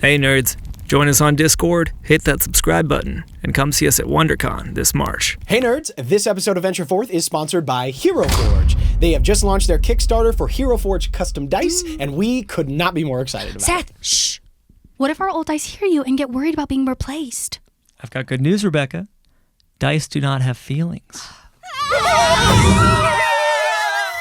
Hey nerds, join us on Discord, hit that subscribe button, and come see us at WonderCon this March. Hey nerds, this episode of Venture Forth is sponsored by Hero Forge. They have just launched their Kickstarter for Hero Forge custom dice, and we could not be more excited about it. Seth, shh. What if our old dice hear you and get worried about being replaced? I've got good news, Rebecca. Dice do not have feelings.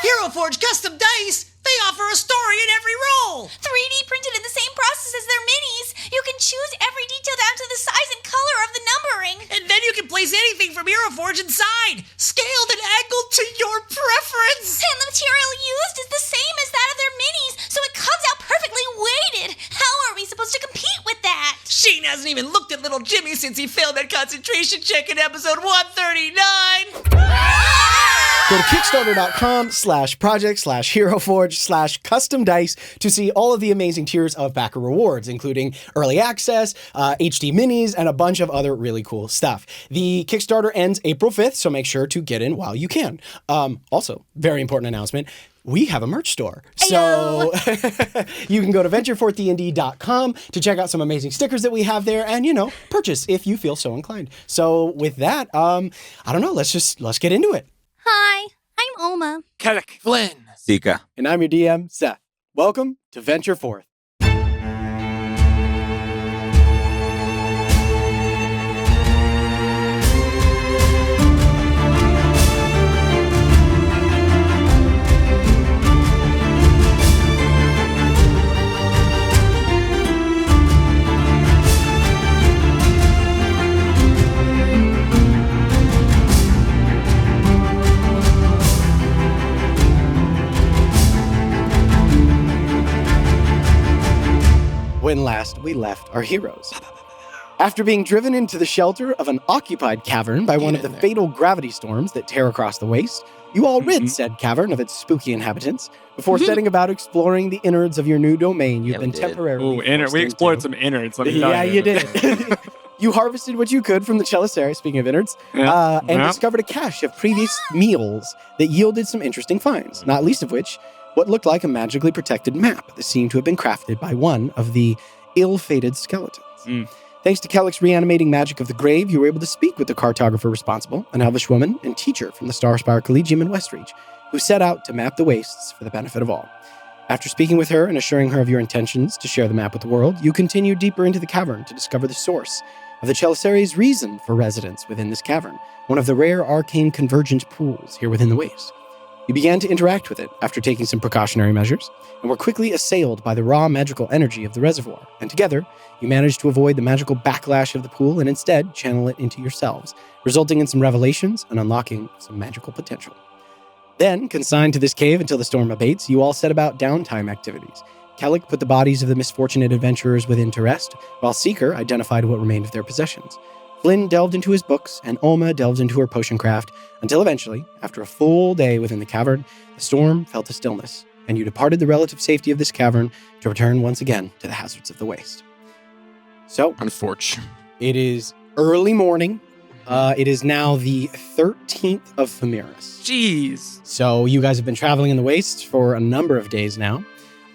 Hero Forge custom dice! They offer a story in every roll! 3D printed in the same process as their minis. You can choose every detail down to the size and color of the numbering. And then you can place anything from Hero Forge inside, scaled and angled to your preference! And the material used is the same as that of their minis, so it comes out perfectly weighted. How are we supposed to compete with that? Sheen hasn't even looked at little Jimmy since he failed that concentration check in episode 139! Go to Kickstarter.com/project/HeroForge/custom dice to see all of the amazing tiers of backer rewards, including early access, HD minis, and a bunch of other really cool stuff. The Kickstarter ends April 5th, so make sure to get in while you can. Also, very important announcement. We have a merch store. So you can go to ventureforthdnd.com to check out some amazing stickers that we have there and, purchase if you feel so inclined. So with that, I don't know, let's get into it. Hi, I'm Oma. Kellic, Flynn, Sika. And I'm your DM, Seth. Welcome to Venture Forth. When last we left our heroes. After being driven into the shelter of an occupied cavern by one of the fatal gravity storms that tear across the waste, you all rid said cavern of its spooky inhabitants before setting about exploring the innards of your new domain you've been temporarily we explored some innards. Let me tell Yeah, you did. You harvested what you could from the Chelicerae, speaking of innards, and discovered a cache of previous meals that yielded some interesting finds, not least of which what looked like a magically protected map that seemed to have been crafted by one of the ill-fated skeletons. Thanks to Kellic's reanimating magic of the grave, you were able to speak with the cartographer responsible, an elvish woman and teacher from the Starspire Collegium in Westreach, who set out to map the wastes for the benefit of all. After speaking with her and assuring her of your intentions to share the map with the world, you continued deeper into the cavern to discover the source of the Chelicerae's reason for residence within this cavern, one of the rare arcane convergent pools here within the waste. You began to interact with it after taking some precautionary measures, and were quickly assailed by the raw magical energy of the reservoir, and together, you managed to avoid the magical backlash of the pool and instead channel it into yourselves, resulting in some revelations and unlocking some magical potential. Then, consigned to this cave until the storm abates, you all set about downtime activities. Kellic put the bodies of the misfortunate adventurers within to rest, while Seeker identified what remained of their possessions. Flynn delved into his books, and Oma delved into her potion craft, until eventually, after a full day within the cavern, the storm fell to stillness, and you departed the relative safety of this cavern to return once again to the hazards of the waste. So, unfortunate. It is early morning. It is now the 13th of Famiris. Jeez. So you guys have been traveling in the wastes for a number of days now.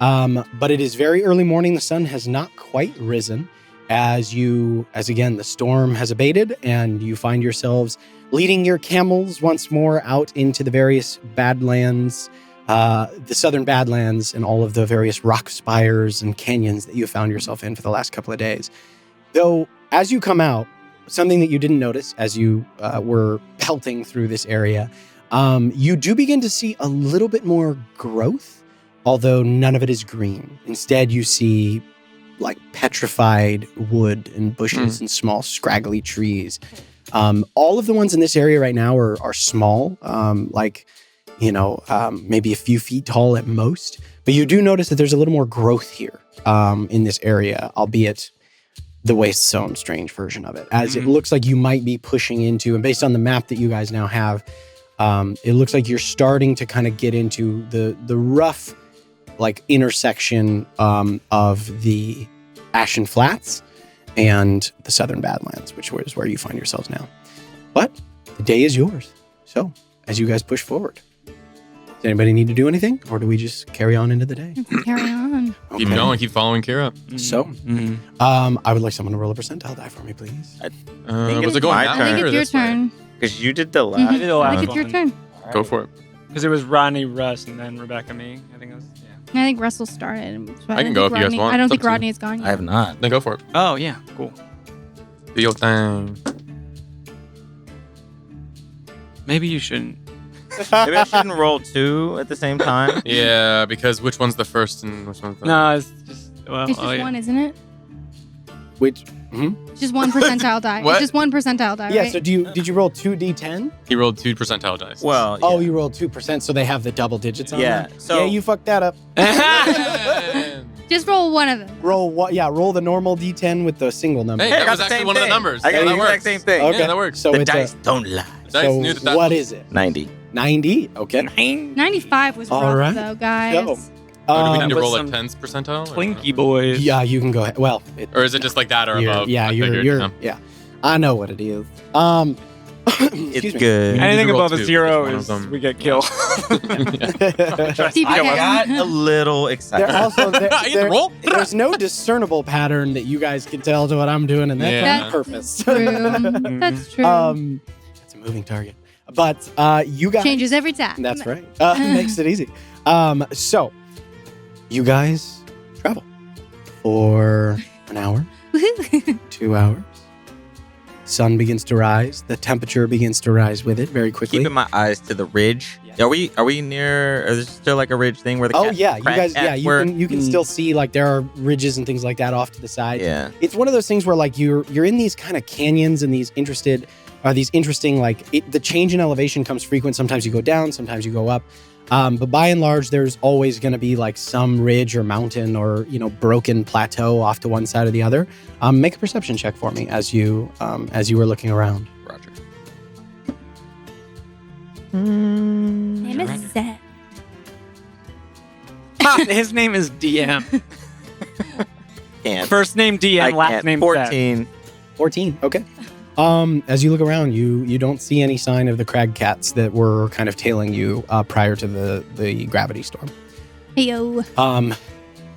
But it is very early morning. The sun has not quite risen. As again, the storm has abated and you find yourselves leading your camels once more out into the various badlands, the southern badlands and all of the various rock spires and canyons that you found yourself in for the last couple of days. Though, as you come out, something that you didn't notice as you were pelting through this area, you do begin to see a little bit more growth, although none of it is green. Instead, you see like petrified wood and bushes and small scraggly trees. All of the ones in this area right now are small, maybe a few feet tall at most. But you do notice that there's a little more growth here in this area, albeit the waste zone strange version of it, as it looks like you might be pushing into, and based on the map that you guys now have, it looks like you're starting to kind of get into the rough intersection of the Ashen Flats and the Southern Badlands, which is where you find yourselves now. But the day is yours. So, as you guys push forward, does anybody need to do anything, or do we just carry on into the day? Carry on. Keep going. Keep following Kira. So, I would like someone to roll a percentile die for me, please. Was it going my that turn. I way think or it's your this way? turn. Because you did the last. I did the I last think it's your one. turn. Go for it. Because it was Rodney, Russ, and then Rebecca, me. I think it was. Yeah. I think Russell started. So I can go if you guys want. I don't It's think up to you. Rodney is gone yet. I have not. Then go for it. Oh yeah, cool. Do your thing. Maybe you shouldn't. Maybe I shouldn't roll 2 at the same time. Yeah, because which one's the first and which one's the... No, it's just. Well, It's just one, isn't it? Which? It's just 1 percentile die. What? It's just 1 percentile die, Yeah. right? So did you roll 2d10? He rolled 2 percentile dice. Well, Oh, yeah. you rolled 2%, so they have the double digits on Yeah, them. so- yeah, you fucked that up. Just roll one of them. Roll what? Yeah, roll the normal d10 with the single number. Hey, I that got was the actually same one of the thing. numbers. I got Yeah, the that exact works. same thing. Okay. Yeah, that works. So The it's dice don't lie. The dice knew that what is it? 90. 90. Okay. 95 was All rough, right. though, guys. Go. Or do we need to with roll a some 10th percentile? Or- Plinky boys. Yeah, you can go ahead. Well, Or is it just like that or above? Yeah, I you're figured, yeah. I know what it is. It's excuse me. good. Anything to roll above a two, 0 one of is them. we get killed. TPK. I got a little excited. There also I get to roll? there's no discernible pattern that you guys can tell to what I'm doing, and that's Yeah. on purpose. True. That's true. It's a moving target, but you guys Changes every time. That's right. Makes it easy. So you guys travel for an hour, 2 hours. Sun begins to rise. The temperature begins to rise with it very quickly. Keeping my eyes to the ridge. Yeah. Are we near? Is there still like a ridge thing where the Oh cat, yeah, you crab guys. Yeah, cats you were? can still see like there are ridges and things like that off to the side. Yeah. It's one of those things where like you're in these kind of canyons and these interesting like the change in elevation comes frequent. Sometimes you go down, sometimes you go up. But by and large, there's always going to be like some ridge or mountain or broken plateau off to one side or the other. Make a perception check for me as you were looking around. Roger. Name is Zed. His name is DM. Can't. First name DM, I last can't. name 14. 14. Okay. As you look around, you don't see any sign of the crag cats that were kind of tailing you prior to the gravity storm. Heyo.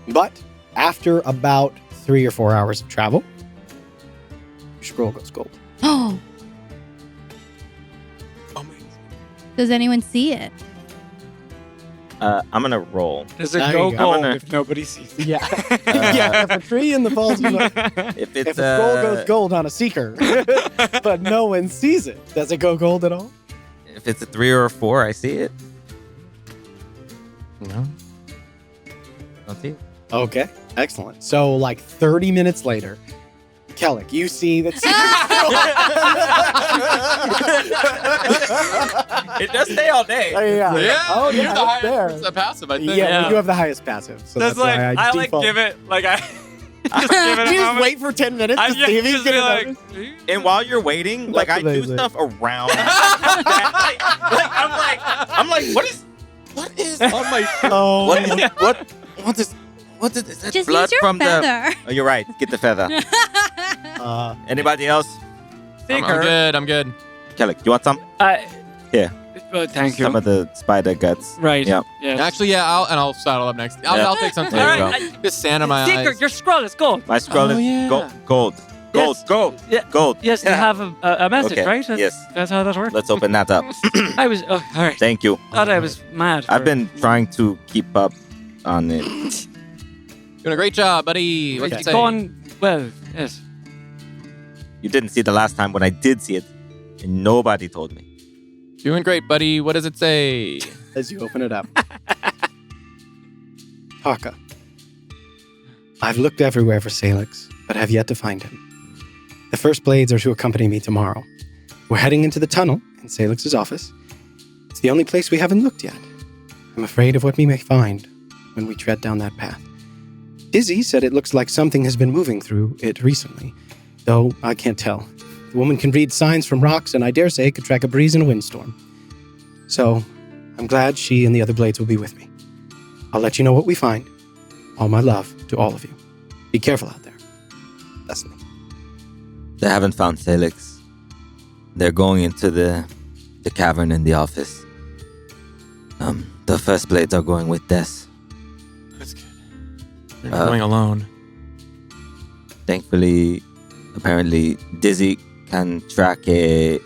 But after about 3 or 4 hours of travel, your scroll goes gold. Oh. Does anyone see it? I'm gonna roll. Does it There go you go. gold I'm gonna- if nobody sees it? Yeah. Yeah, if a tree in the falls, If it's if a scroll goes gold on a seeker, but no one sees it, does it go gold at all? if it's a 3 or a 4, I see it. No. Don't see it. Okay, excellent. So like 30 minutes later, Kellic, you see that. It does stay all day. Yeah. Yeah. Oh, You're yeah, the it's higher there. it's a passive, I think. Yeah, you have the highest passive. So That's like why I like default. give it like I just give it a You just moment. wait for 10 minutes to I see if he's just be gonna like, notice. And while you're waiting, like I That's do amazing. stuff around. I'm like, what is on my? Oh, What is this? Just blood use your from the? feather. Oh, you're right. Get the feather. Anybody else? I'm good. I'm good. Kelly, you want some? Yeah. Thank you. Some of the spider guts. Right. Yeah. Yes. Actually, yeah, I'll saddle up next. I'll take some too. There you All go. right. Just sand in my Seeker, eyes. your scroll is gold. My scroll Oh, is yeah. gold. Yes. Gold. Gold. Yes, you Yeah. have a message, Okay, right? yes. That's how that works. Let's open that up. I was. Oh, all right. Thank you. Thought I was mad. I've for- been trying to keep up on it. Doing a great job, buddy. What'd It's you say? going well. Yes. You didn't see the last time when I did see it, and nobody told me. Doing great, buddy. What does it say? as you open it up. Taka. I've looked everywhere for Salix, but have yet to find him. The first blades are to accompany me tomorrow. We're heading into the tunnel in Salix's office. It's the only place we haven't looked yet. I'm afraid of what we may find when we tread down that path. Dizzy said it looks like something has been moving through it recently, though I can't tell. The woman can read signs from rocks, and I dare say could track a breeze in a windstorm. So, I'm glad she and the other blades will be with me. I'll let you know what we find. All my love to all of you. Be careful out there. Leslie. They haven't found Salix. They're going into the cavern in the office. The first blades are going with Des. That's good. You're not going alone. Thankfully, apparently, Dizzy can track a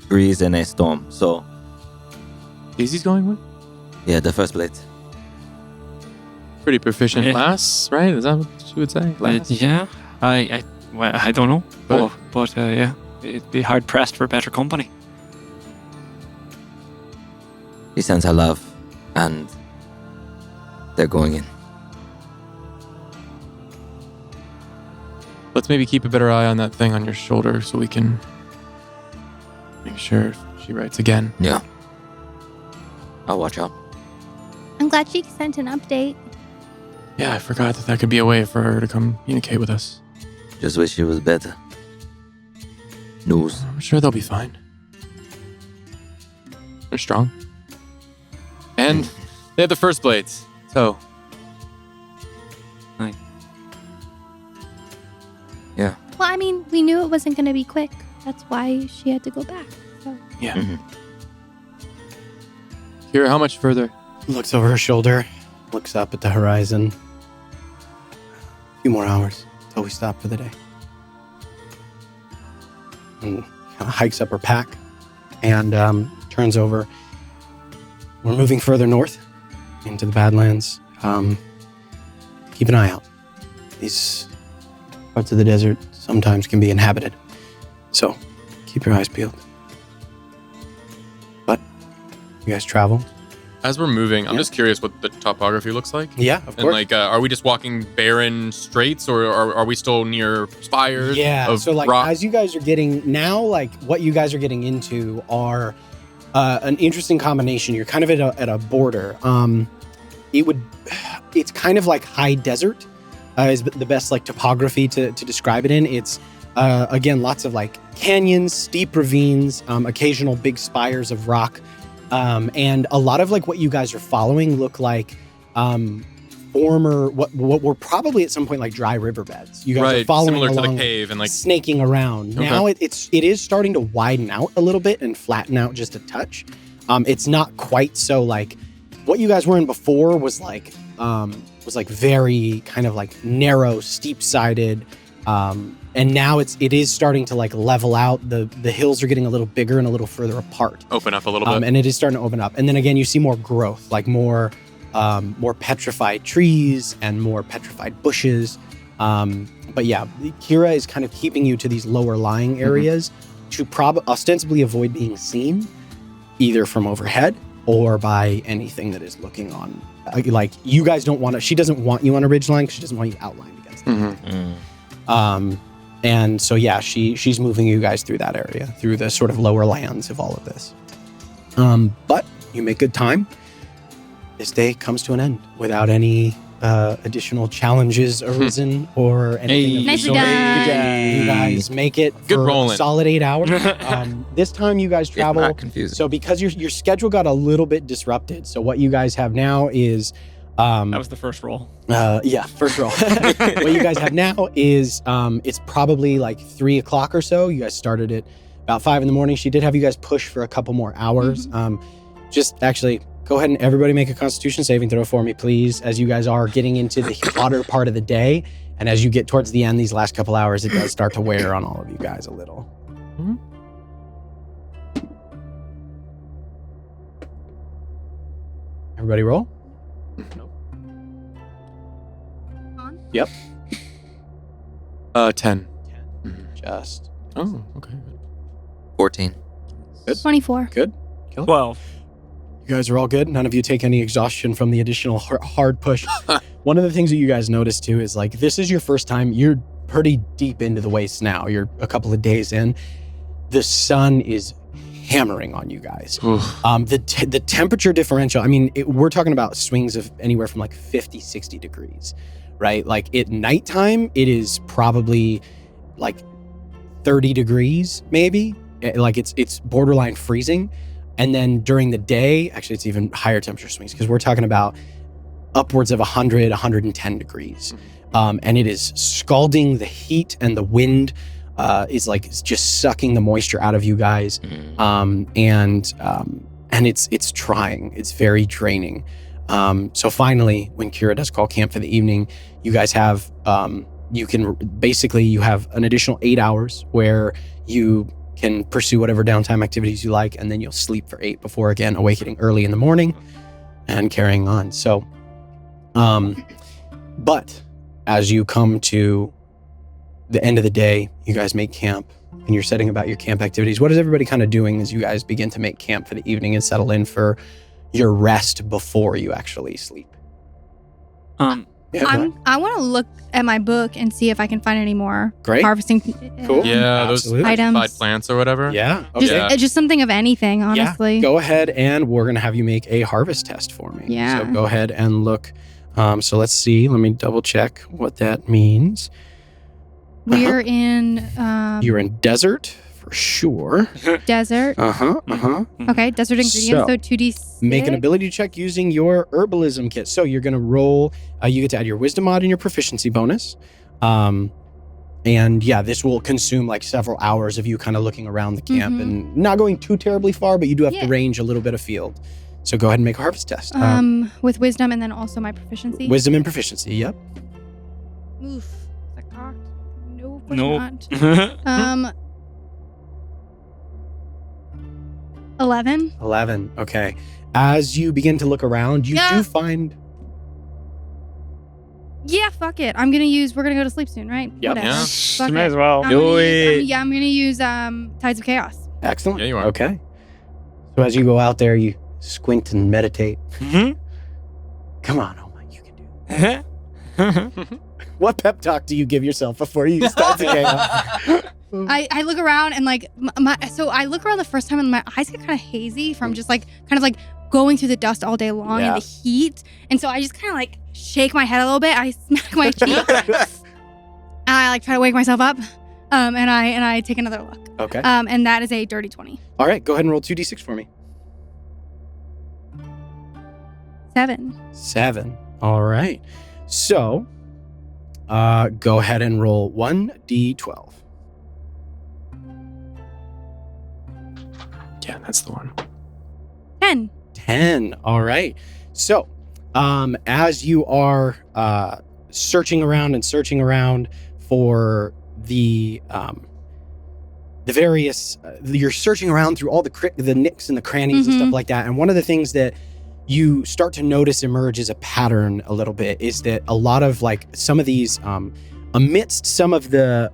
breeze and a storm. So, Dizzy's going with? yeah, the first blade. Pretty proficient Yeah. lass, right? Is that what you would say? Lass? Yeah. Well, I don't know. But- But yeah, it'd be hard pressed for better company. He sends her love, and they're going in. Let's maybe keep a better eye on that thing on your shoulder so we can make sure she writes again. Yeah. I'll watch out. I'm glad she sent an update. Yeah, I forgot that could be a way for her to communicate with us. Just wish it was better. News. I'm sure they'll be fine. They're strong. And they have the first blades. So, Yeah. Well, I mean, we knew it wasn't going to be quick. That's why she had to go back. So yeah. Mhm. Kira, how much further? Looks over her shoulder, looks up at the horizon. A few more hours till we stop for the day. And kind of hikes up her pack and turns over. We're moving further north into the Badlands. Keep an eye out. These parts of the desert sometimes can be inhabited. So keep your eyes peeled. But you guys travel. As we're moving, I'm Yeah. just curious what the topography looks like. Yeah, of And course. like, are we just walking barren straits, or are we still near spires? Yeah, of so like rock? as you guys are getting now, like what you guys are getting into are an interesting combination. You're kind of at a border. It's kind of like high desert is the best like topography to describe it in. It's again lots of like canyons, steep ravines, occasional big spires of rock, and a lot of like what you guys are following look like former what were probably at some point like dry riverbeds. You guys are right, following similar to the along, cave and like snaking around. Okay. Now it is starting to widen out a little bit and flatten out just a touch. It's not quite so like what you guys were in before was like very kind of like narrow, steep-sided, and now it is starting to like level out. The hills are getting a little bigger and a little further apart, open up a little bit. and it is starting to open up. And then again, you see more growth, like more petrified trees and more petrified bushes. But yeah, Kira is kind of keeping you to these lower lying areas to ostensibly avoid being seen, either from overhead or by anything that is looking on. Like you guys don't want to. She doesn't want you on a ridgeline because she doesn't want you outlined against it. And so yeah, she's moving you guys through that area, through the sort of lower lands of all of this. But you make good time. This day comes to an end without any additional challenges arisen or anything. of the Nicely sort. done. You guys make it Good for a rolling. solid 8 hours. This time you guys It's travel. not confusing. So because your schedule got a little bit disrupted, so what you guys have now is That was the first roll. first roll. What you guys have now is it's probably like 3 o'clock or so. You guys started at about 5 in the morning. She did have you guys push for a couple more hours. Just actually go ahead and everybody make a Constitution saving throw for me, please, as you guys are getting into the hotter part of the day. And as you get towards the end, these last couple hours, it does start to wear on all of you guys a little. Everybody roll? Yep. 10. Just Oh, okay. 14. 24. good. 12. You guys are all good. None of you take any exhaustion from the additional hard push. One of the things that you guys notice too is like this is your first time. You're pretty deep into the waste now. You're a couple of days in. The sun is hammering on you guys. The temperature differential. I mean, we're talking about swings of anywhere from like 50, 60 degrees, right? Like at nighttime, it is probably like 30 degrees, maybe. Like it's borderline freezing. And then during the day, actually, it's even higher temperature swings because we're talking about upwards of 100, 110 degrees. And it is scalding. The heat and the wind is like it's just sucking the moisture out of you guys. And it's trying. It's very draining. So finally, when Kira does call camp for the evening, you guys have, you have an additional 8 hours where you can pursue whatever downtime activities you like, and then you'll sleep for 8 before again awakening early in the morning and carrying on. So, but as you come to the end of the day, you guys make camp and you're setting about your camp activities. What is everybody kind of doing as you guys begin to make camp for the evening and settle in for your rest before you actually sleep? I want to look at my book and see if I can find any more harvesting Cool. Yeah, those items. identified plants or whatever. Yeah. Okay. Just something of anything, honestly. Yeah. Go ahead, and we're going to have you make a harvest test for me. Yeah. So go ahead and look. So let's see. Let me double check what that means. We're in... You're in desert, for sure. Desert. Okay, desert ingredients, so 2d6. Make an ability check using your herbalism kit. So you're going to roll, you get to add your wisdom mod and your proficiency bonus. And yeah, this will consume like several hours of you kind of looking around the camp and not going too terribly far, but you do have to range a little bit of field. So go ahead and make a harvest test. With wisdom and then also my proficiency. Wisdom and proficiency, yep. Oof. Is that cocked? No, Nope. not. 11. 11, okay. As you begin to look around, you do find... Yeah, fuck it. We're gonna go to sleep soon, right? Yep. Whatever. Yeah. Fuck You may it. as well. I'm gonna use Tides of Chaos. Excellent. Yeah, you are. Okay. So as you go out there, you squint and meditate. Come on, Oma, you can do it. What pep talk do you give yourself before you start the game? I look around and like I look around the first time and my eyes get kind of hazy from just like kind of like going through the dust all day long and the heat, and so I just kind of like shake my head a little bit. I smack my cheek and I like try to wake myself up, and I take another look. Okay. And that is a dirty 20. All right, go ahead and roll 2d6 for me. 7. All right. So, go ahead and roll 1d12. Yeah, that's the one. 10. All right. So, as you are searching around for the various, you're searching around through all the nicks and the crannies and stuff like that. And one of the things that you start to notice emerge as a pattern a little bit is that a lot of like some of these, amidst some of the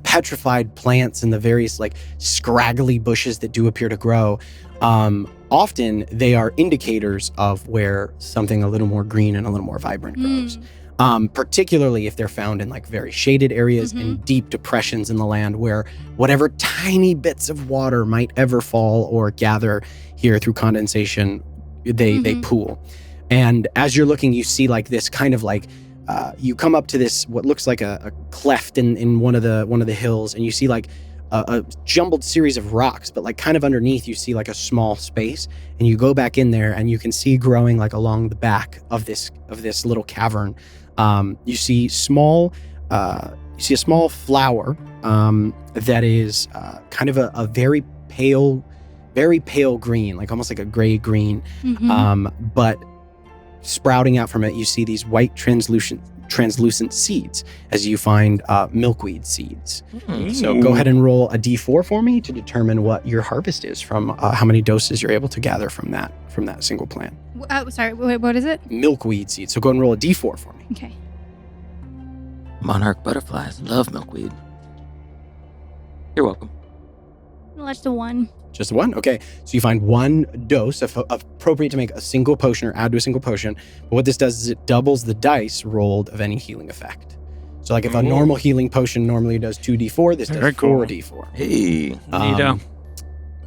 petrified plants and the various like scraggly bushes that do appear to grow, often they are indicators of where something a little more green and a little more vibrant grows. Particularly if they're found in like very shaded areas and deep depressions in the land where whatever tiny bits of water might ever fall or gather here through condensation, they pool. And as you're looking, you see like this kind of like, you come up to this, what looks like a cleft in one of the hills, and you see like a jumbled series of rocks, but like kind of underneath you see like a small space, and you go back in there and you can see growing like along the back of this little cavern. You see a small flower that is kind of a very pale green, like almost like a gray green. But sprouting out from it, you see these white translucent seeds as you find milkweed seeds. So go ahead and roll a d4 for me to determine what your harvest is from how many doses you're able to gather from that single plant. Sorry, what is it? Milkweed seeds. So go ahead and roll a d4 for me. Okay. Monarch butterflies love milkweed. You're welcome. Just a 1. Just one? Okay. So you find one dose appropriate to make a single potion or add to a single potion. But what this does is it doubles the dice rolled of any healing effect. So like if a normal healing potion normally does 2d4, this does 4d4. Hey. Neato.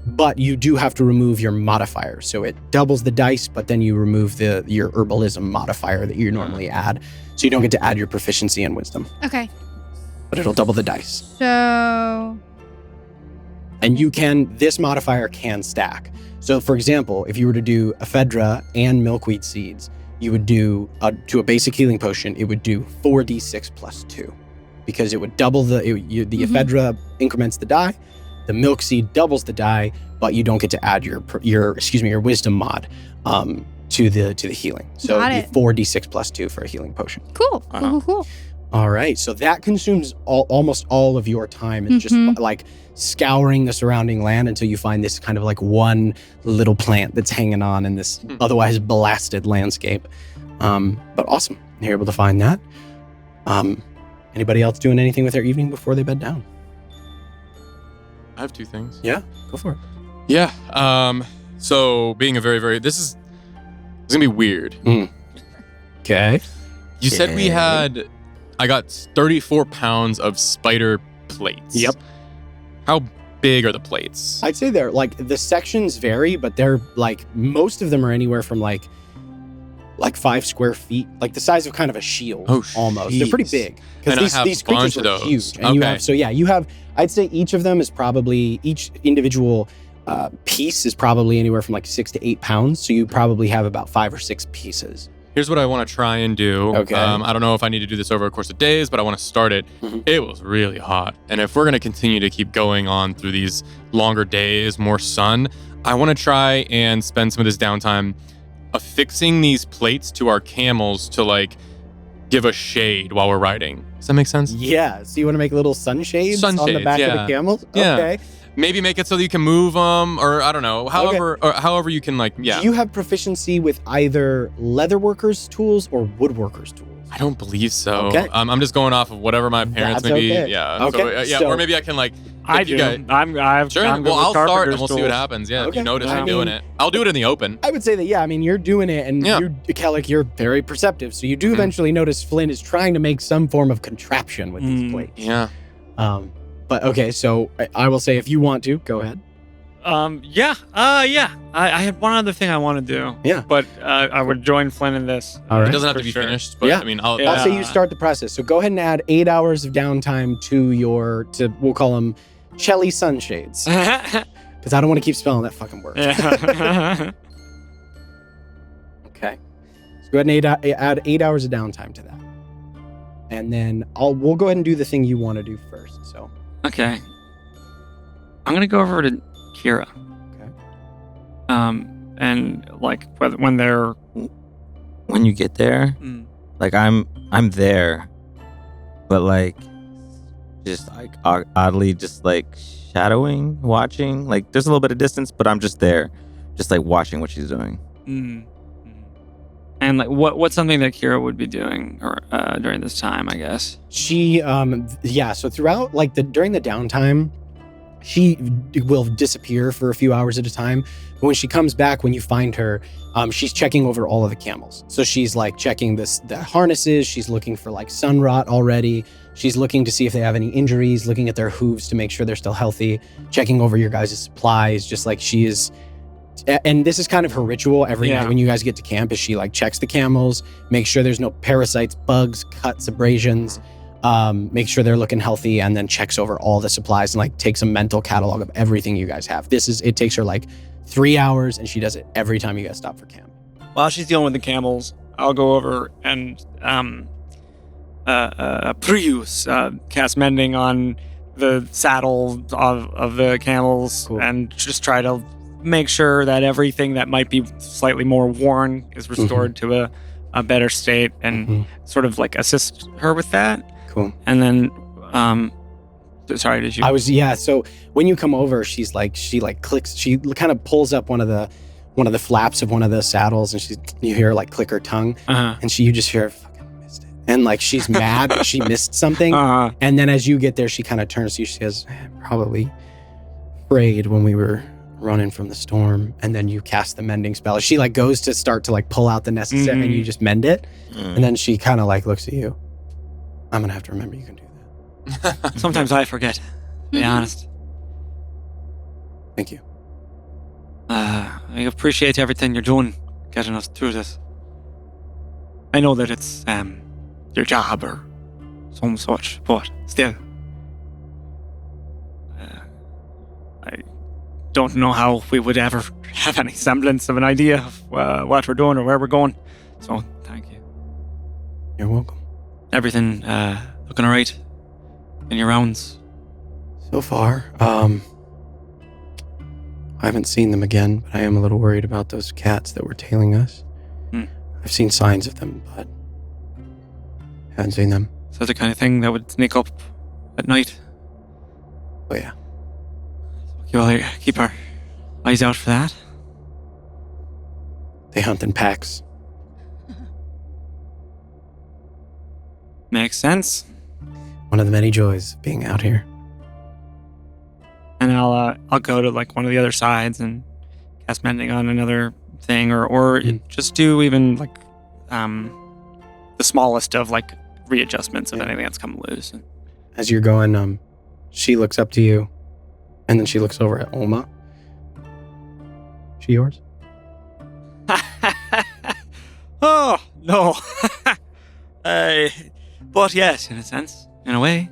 But you do have to remove your modifier. So it doubles the dice, but then you remove your herbalism modifier that you normally add. So you don't get to add your proficiency and wisdom. Okay. But it'll double the dice. So... And this modifier can stack. So for example, if you were to do ephedra and milkweed seeds, you would do, to a basic healing potion, it would do 4d6 plus 2. Because it would double the ephedra increments the die, the milk seed doubles the die, but you don't get to add your wisdom mod to the healing. So Got it'd it. be 4d6 plus 2 for a healing potion. Cool. Cool. All right, so that consumes almost all of your time in just like scouring the surrounding land until you find this kind of like one little plant that's hanging on in this otherwise blasted landscape. But awesome, you're able to find that. Anybody else doing anything with their evening before they bed down? I have 2 things. Yeah, go for it. Yeah. So being a very this is gonna be weird. Okay. You said we had. I got 34 pounds of spider plates. Yep. How big are the plates? I'd say they're like the sections vary, but they're like most of them are anywhere from like 5 square feet, like the size of kind of a shield. Almost. They're pretty big because these creatures are huge. And you have I'd say each of them is probably each individual piece is probably anywhere from like 6 to 8 pounds. So you probably have about 5 or 6 pieces. Here's what I want to try and do. Okay. I don't know if I need to do this over a course of days, but I want to start it. It was really hot. And if we're going to continue to keep going on through these longer days, more sun, I want to try and spend some of this downtime affixing these plates to our camels to like give us shade while we're riding. Does that make sense? Yeah. So you want to make little sunshades on the back of the camels? Yeah. Okay. Maybe make it so that you can move them, or I don't know, however you can like, yeah. Do you have proficiency with either leatherworkers' tools or woodworkers' tools? I don't believe so. Okay. I'm just going off of whatever my parents That's maybe. okay. Yeah. Okay. So, or maybe I can like. I do. Guys, I'm sure. I'm good Well, with I'll start and carpenter's we'll see what tools. happens. Yeah. If Okay. you notice I me doing mean- it, I'll do it in the open. I would say that, yeah, I mean, you're doing it and Yeah. Kellic, you're very perceptive. So you do eventually notice Flynn is trying to make some form of contraption with these plates. Yeah. But okay, so I will say if you want to, go ahead. Yeah. I had one other thing I want to do. Yeah. But I would join Flynn in this. All right. It doesn't have For to be sure. finished, but Yeah. I mean, I'll Yeah. I'll say you start the process. So go ahead and add 8 hours of downtime to we'll call them Shelly sunshades. Because I don't want to keep spelling that fucking word. Yeah. Okay. So go ahead and add 8 hours of downtime to that. And then we'll go ahead and do the thing you want to do first. So Okay. I'm gonna go over to Kira. Okay. And like when they're When you get there, like I'm there, but like just like oddly just like shadowing, watching. Like there's a little bit of distance, but I'm just there, just like watching what she's doing. And like what's something that Kira would be doing or during this time, I guess. she, so throughout during the downtime, she will disappear for a few hours at a time. But when she comes back, when you find her, she's checking over all of the camels. So she's like checking the harnesses. She's looking for like sun rot already. She's looking to see if they have any injuries, looking at their hooves to make sure they're still healthy, checking over your guys' supplies, just like she is. And this is kind of her ritual every night when you guys get to camp is she like checks the camels, makes sure there's no parasites, bugs, cuts, abrasions, make sure they're looking healthy, and then checks over all the supplies and like takes a mental catalog of everything you guys have. It takes her like 3 hours and she does it every time you guys stop for camp. While she's dealing with the camels, I'll go over and Prius cast mending on the saddle of the camels and just try to make sure that everything that might be slightly more worn is restored to a better state and sort of like assist her with that. Cool. And then, sorry, did you? So when you come over, she clicks, she kind of pulls up one of the flaps of one of the saddles and you hear her like click her tongue and you just hear fucking missed it. And like she's mad that she missed something. And then as you get there, she kind of turns to you, she says, probably afraid when we were running from the storm, and then you cast the mending spell. She like goes to start to like pull out the necessary and you just mend it. And then she kind of like looks at you. I'm gonna have to remember you can do that. Sometimes I forget, to be honest. Thank you. I appreciate everything you're doing, getting us through this. I know that it's your job or some such, but still. I don't know how we would ever have any semblance of an idea of what we're doing or where we're going. So, thank you. You're welcome. Everything looking all right in your rounds? So far, I haven't seen them again, but I am a little worried about those cats that were tailing us. I've seen signs of them, but haven't seen them. So the kind of thing that would sneak up at night. Oh yeah. We'll keep our eyes out for that. They hunt in packs. Makes sense. One of the many joys of being out here. And I'll go to like one of the other sides and cast mending on another thing, or just do even like the smallest of like readjustments of anything that's come loose. As you're going, she looks up to you, and then she looks over at Oma. She yours? Oh no. But yes, in a sense, in a way,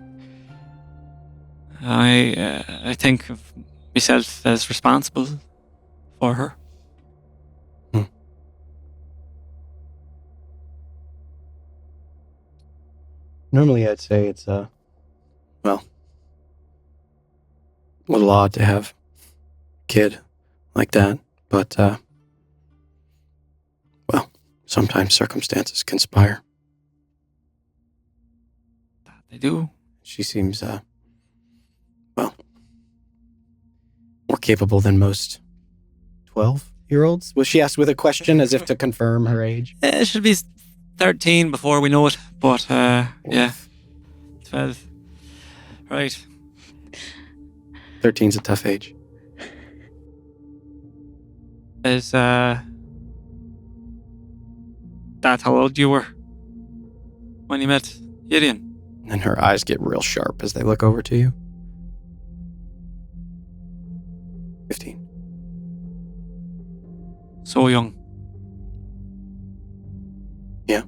I think of myself as responsible for her. Normally, I'd say it's well, a little odd to have a kid like that, but well, sometimes circumstances conspire. They do. She seems well, more capable than most 12-year-olds. Was she asked with a question as if to confirm her age? It should be 13 before we know it, but yeah, 12. Right. 13's a tough age. Is that how old you were when you met Gideon? And her eyes get real sharp as they look over to you. 15. So young. Yeah.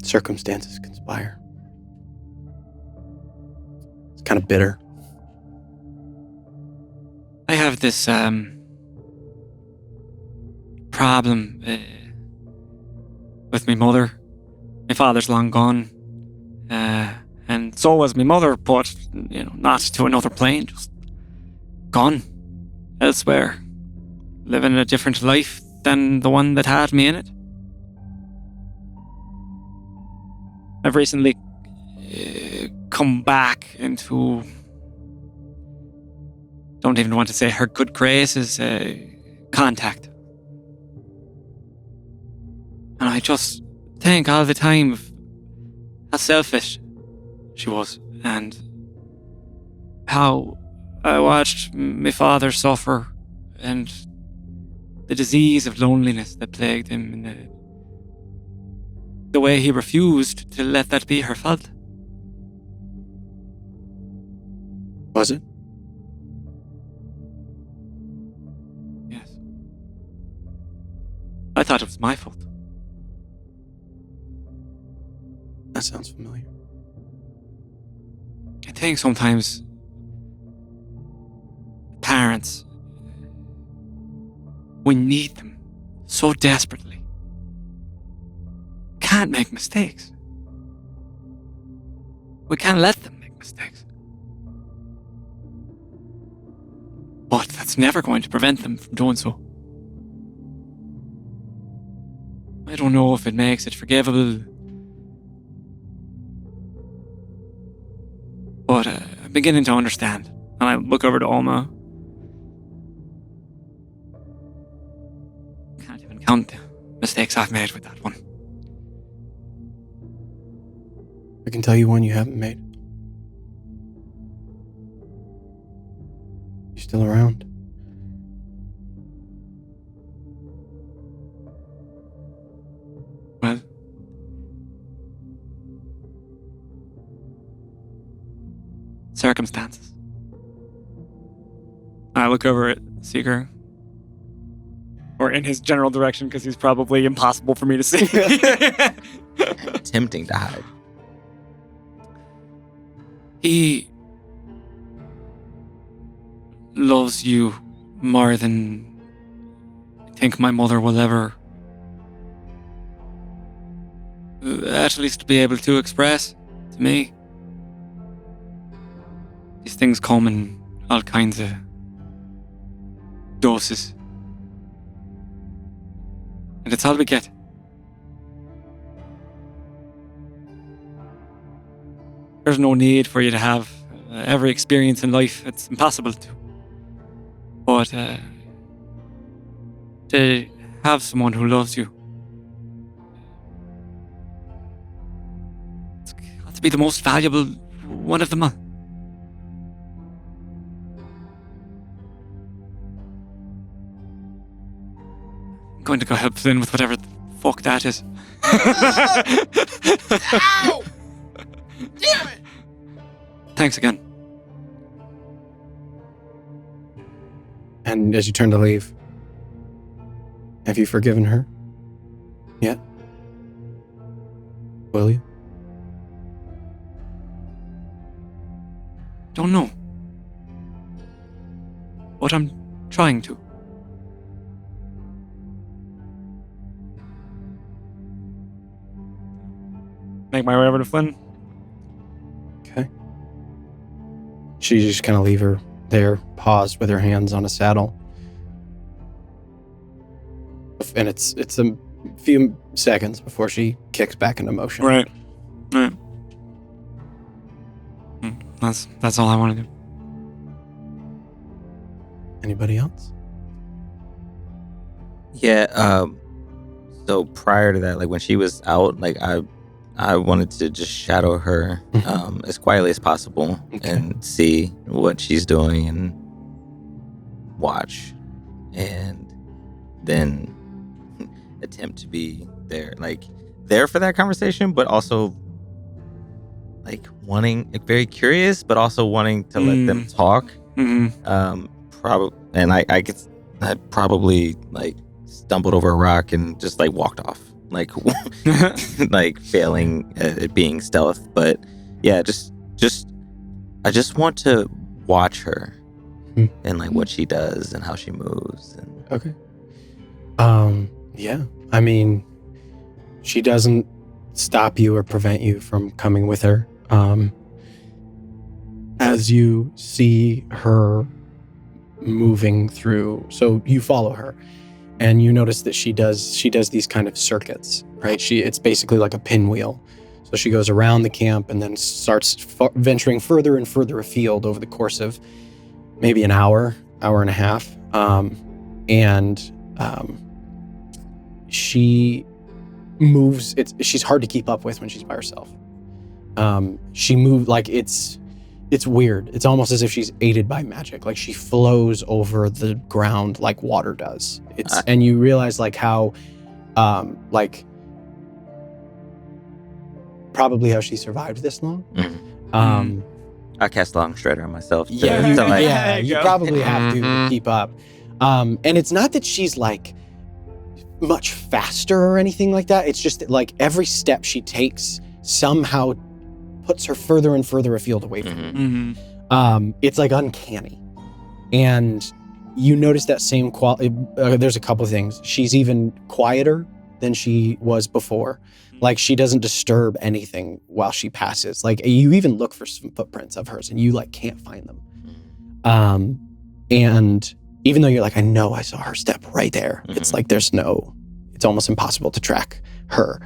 Circumstances conspire. It's kind of bitter. I have this problem with my mother. My father's long gone, and so was my mother, but not to another plane, just gone elsewhere, living a different life than the one that had me in it. I've recently come back into, don't even want to say her good graces, contact. And I just think all the time of how selfish she was, and how I watched my father suffer, and the disease of loneliness that plagued him, and the way he refused to let that be her fault. Was it? Yes. I thought it was my fault. That sounds familiar. I think sometimes parents, we need them so desperately. Can't make mistakes. We can't let them make mistakes. But that's never going to prevent them from doing so. I don't know if it makes it forgivable. But I'm beginning to understand. And I look over to Alma. Can't even count the mistakes I've made with that one. I can tell you one you haven't made. You're still around. Well, circumstances. I look over at Seeker. Or in his general direction, because he's probably impossible for me to see. Tempting to hide. He loves you more than I think my mother will ever at least be able to express to me. These things come in all kinds of doses. And it's all we get. There's no need for you to have every experience in life. It's impossible to. But to have someone who loves you, it's got to be the most valuable one of them all. I'm going to go help Flynn with whatever the fuck that is. Ow! Damn it! Thanks again. And as you turn to leave, have you forgiven her? Yet? Will you? Don't know. But I'm trying to. Make my way over to Flynn. Okay. She just kind of leave her there, paused with her hands on a saddle. And it's a few seconds before she kicks back into motion. Right. That's all I want to do. Anybody else? Yeah, so prior to that, like when she was out, like I wanted to just shadow her as quietly as possible and see what she's doing and watch, and then attempt to be there for that conversation, but also like wanting, like very curious, but also wanting to let them talk. And I probably like stumbled over a rock and just like walked off, like like failing at being stealth. But yeah, I just want to watch her and like what she does and how she moves. And okay. Yeah. I mean, she doesn't stop you or prevent you from coming with her. As you see her moving through, so you follow her, and you notice that she does these kind of circuits, right? It's basically like a pinwheel. So she goes around the camp and then starts venturing further and further afield over the course of maybe an hour and a half. She moves. She's hard to keep up with when she's by herself. She moves like it's weird. It's almost as if she's aided by magic. Like she flows over the ground like water does. And you realize like how, like probably how she survived this long. I cast Long Strider on myself. You probably have to keep up. And it's not that she's like much faster or anything like that. It's just that like every step she takes somehow puts her further and further afield away from you. It's like uncanny. And you notice that same quality. There's a couple of things. She's even quieter than she was before. Like she doesn't disturb anything while she passes. Like you even look for some footprints of hers and you like can't find them. And even though you're like, I know I saw her step right there. It's like it's almost impossible to track her.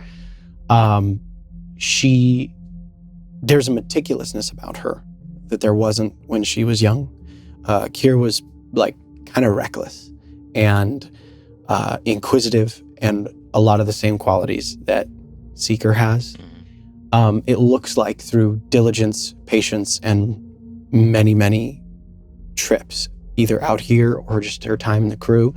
There's a meticulousness about her that there wasn't when she was young. Kier was like kind of reckless and inquisitive, and a lot of the same qualities that Seeker has. It looks like through diligence, patience, and many, many trips, either out here or just her time in the crew,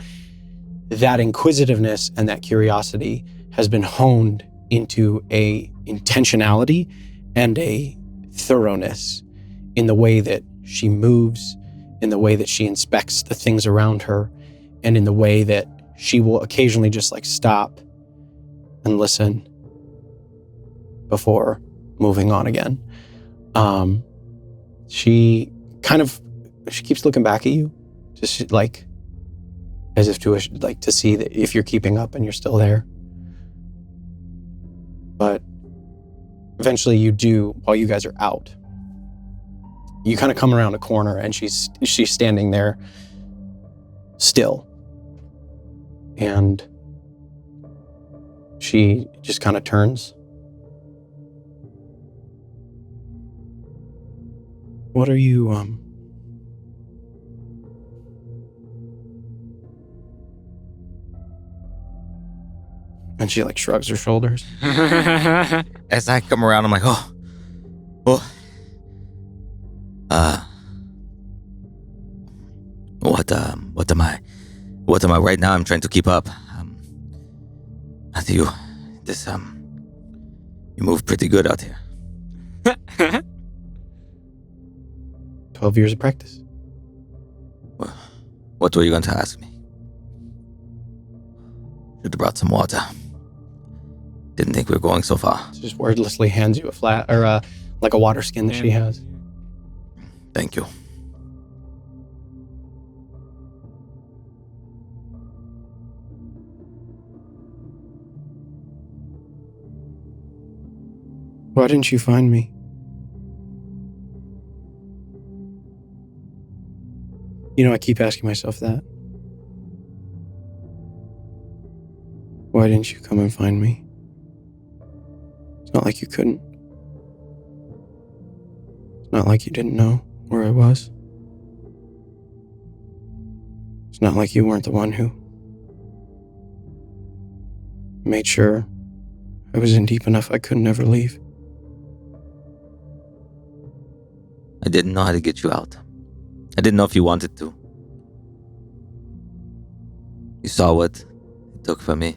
that inquisitiveness and that curiosity has been honed into a intentionality and a thoroughness in the way that she moves, in the way that she inspects the things around her, and in the way that she will occasionally just like stop and listen before moving on again. She keeps looking back at you, just like as if to see that if you're keeping up and you're still there. But eventually you do, while you guys are out, you kind of come around a corner and she's standing there still. And She just kind of turns. What are you, And she like shrugs her shoulders. As I come around, I'm like, what am I right now? I'm trying to keep up. You move pretty good out here. 12 years of practice. What were you going to ask me? Should have brought some water. Didn't think we were going so far. She just wordlessly hands you a flat, or like a water skin that she has. Thank you. Why didn't you find me? You know, I keep asking myself that. Why didn't you come and find me? It's not like you couldn't. It's not like you didn't know where I was. It's not like you weren't the one who made sure I was in deep enough I couldn't ever leave. I didn't know how to get you out. I didn't know if you wanted to. You saw what it took from me.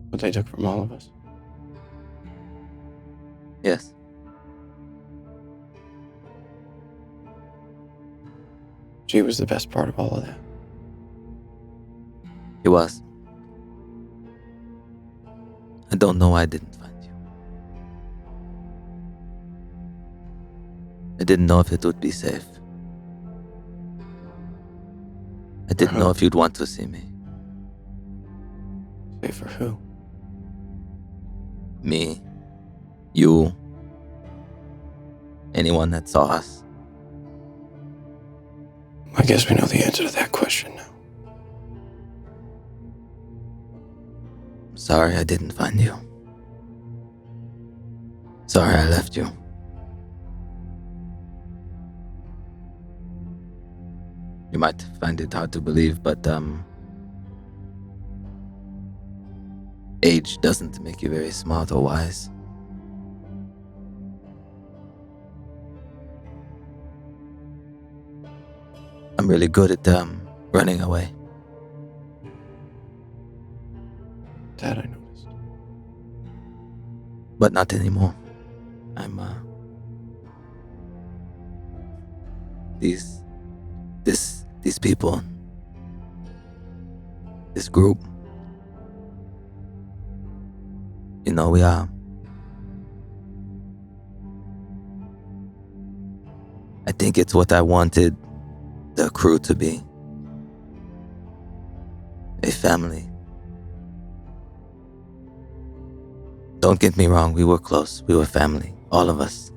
What they took from all of us. Yes. She was the best part of all of that. It was. I don't know why I didn't find you. I didn't know if it would be safe. I didn't know if you'd want to see me. Safe for who? Me. You. Anyone that saw us. I guess we know the answer to that question now. I'm sorry I didn't find you. Sorry I left you. You might find it hard to believe, but age doesn't make you very smart or wise. I'm really good at running away. That I noticed. But not anymore. I'm these people, this group, you know, we are. I think it's what I wanted the crew to be. A family. Don't get me wrong, we were close. We were family, all of us.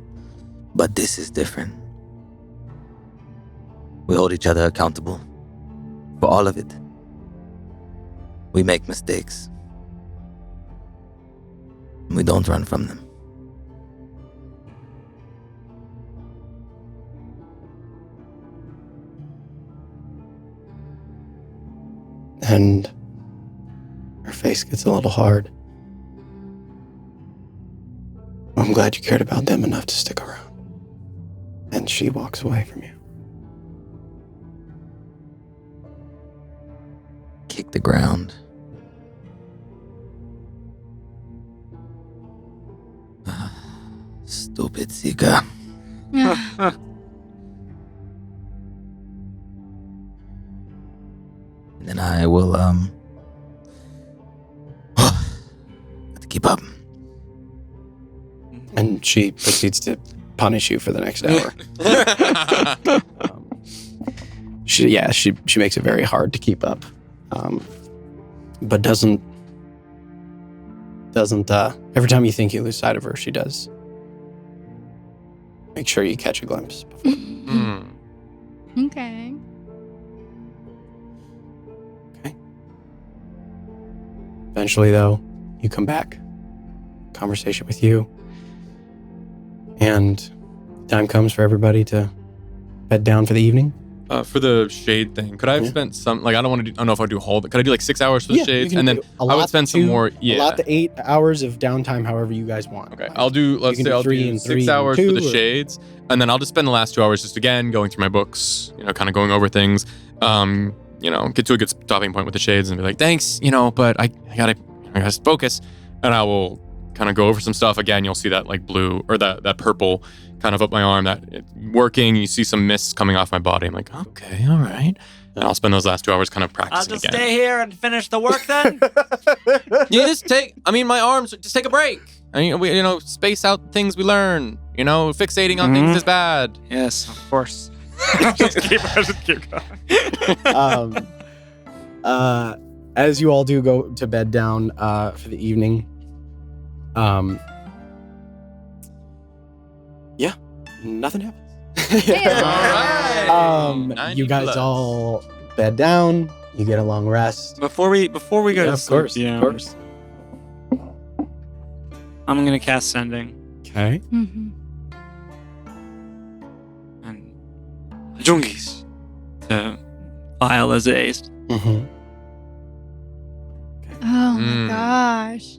But this is different. We hold each other accountable for all of it. We make mistakes. We don't run from them. And her face gets a little hard. I'm glad you cared about them enough to stick around. And she walks away from you. Kick the ground. Stupid Zika. And then I will, have to keep up. And she proceeds to punish you for the next hour. She makes it very hard to keep up. But doesn't every time you think you lose sight of her, she does. Make sure you catch a glimpse before. Okay. Eventually, though, you come back. Conversation with you. And time comes for everybody to bed down for the evening. For the shade thing, could I have spent some, like, I don't know if I do whole, could I do like 6 hours for the shades? And then I would spend some more, allot the 8 hours of downtime however you guys want. Okay, I'll do, let's say I'll do 6 hours for the shades, and then I'll just spend the last 2 hours just again going through my books, kind of going over things, get to a good stopping point with the shades and be like, thanks, but I gotta focus, and I will kind of go over some stuff. Again, you'll see that like blue or that purple kind of up my arm, that it's working. You see some mists coming off my body. I'm like, okay, all right. And I'll spend those last 2 hours kind of practicing I'll just again. stay here and finish the work then. My arms, just take a break. We, space out things we learn. Fixating on things is bad. Yes, of course. just keep going. As you all do go to bed down for the evening, nothing happens. All right. You guys all bed down. You get a long rest. Before we go to sleep, of course. I'm gonna cast sending. Okay. Mm-hmm. And Jungis to file as ace. Mm-hmm. Oh my gosh.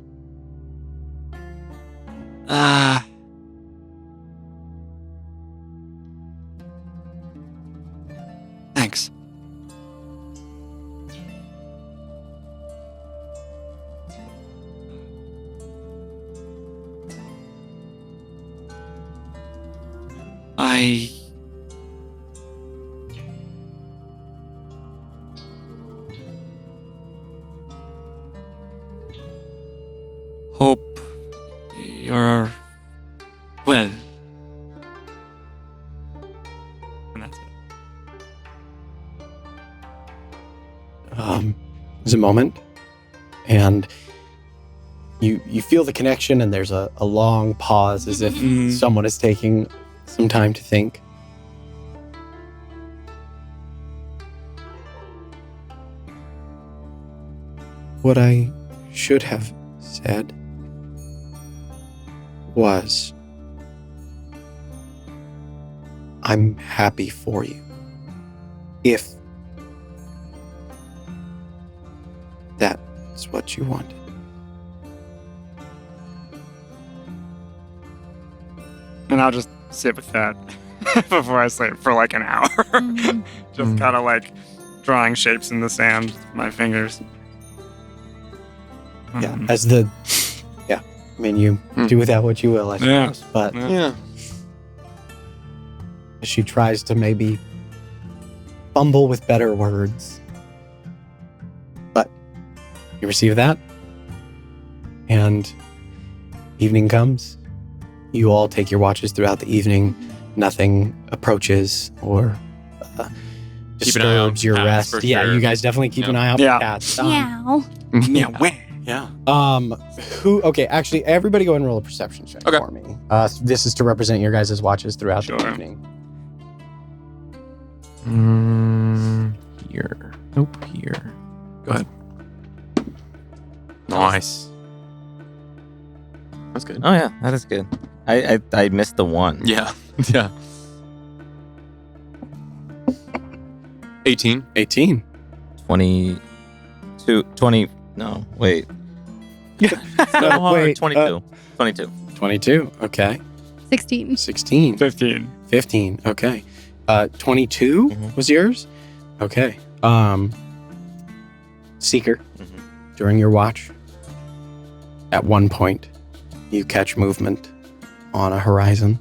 Thanks. I hope you're well. And that's it. There's a moment, and you feel the connection, and there's a long pause as if someone is taking some time to think. What I should have said was, I'm happy for you. If that's what you wanted. And I'll just sit with that before I sleep for like an hour. Just kind of like drawing shapes in the sand with my fingers. Yeah, you do with that what you will, I suppose. But as she tries to maybe fumble with better words. But you receive that, and evening comes. You all take your watches throughout the evening. Nothing approaches or disturbs your rest. Yeah, sure. you guys definitely keep an eye out for cats. Meow. Yeah. Okay, actually, everybody go and roll a perception check for me. This is to represent your guys' watches throughout the evening. Here. Nope, here. Go ahead. Nice. That's good. Oh yeah, that is good. I missed the one. Yeah. Yeah. 18. 22. 20. No, wait. No, wait. 22. 22. Okay. 16. 16. 15. Okay. 22 was yours? Okay. Seeker, during your watch, at one point, you catch movement on a horizon,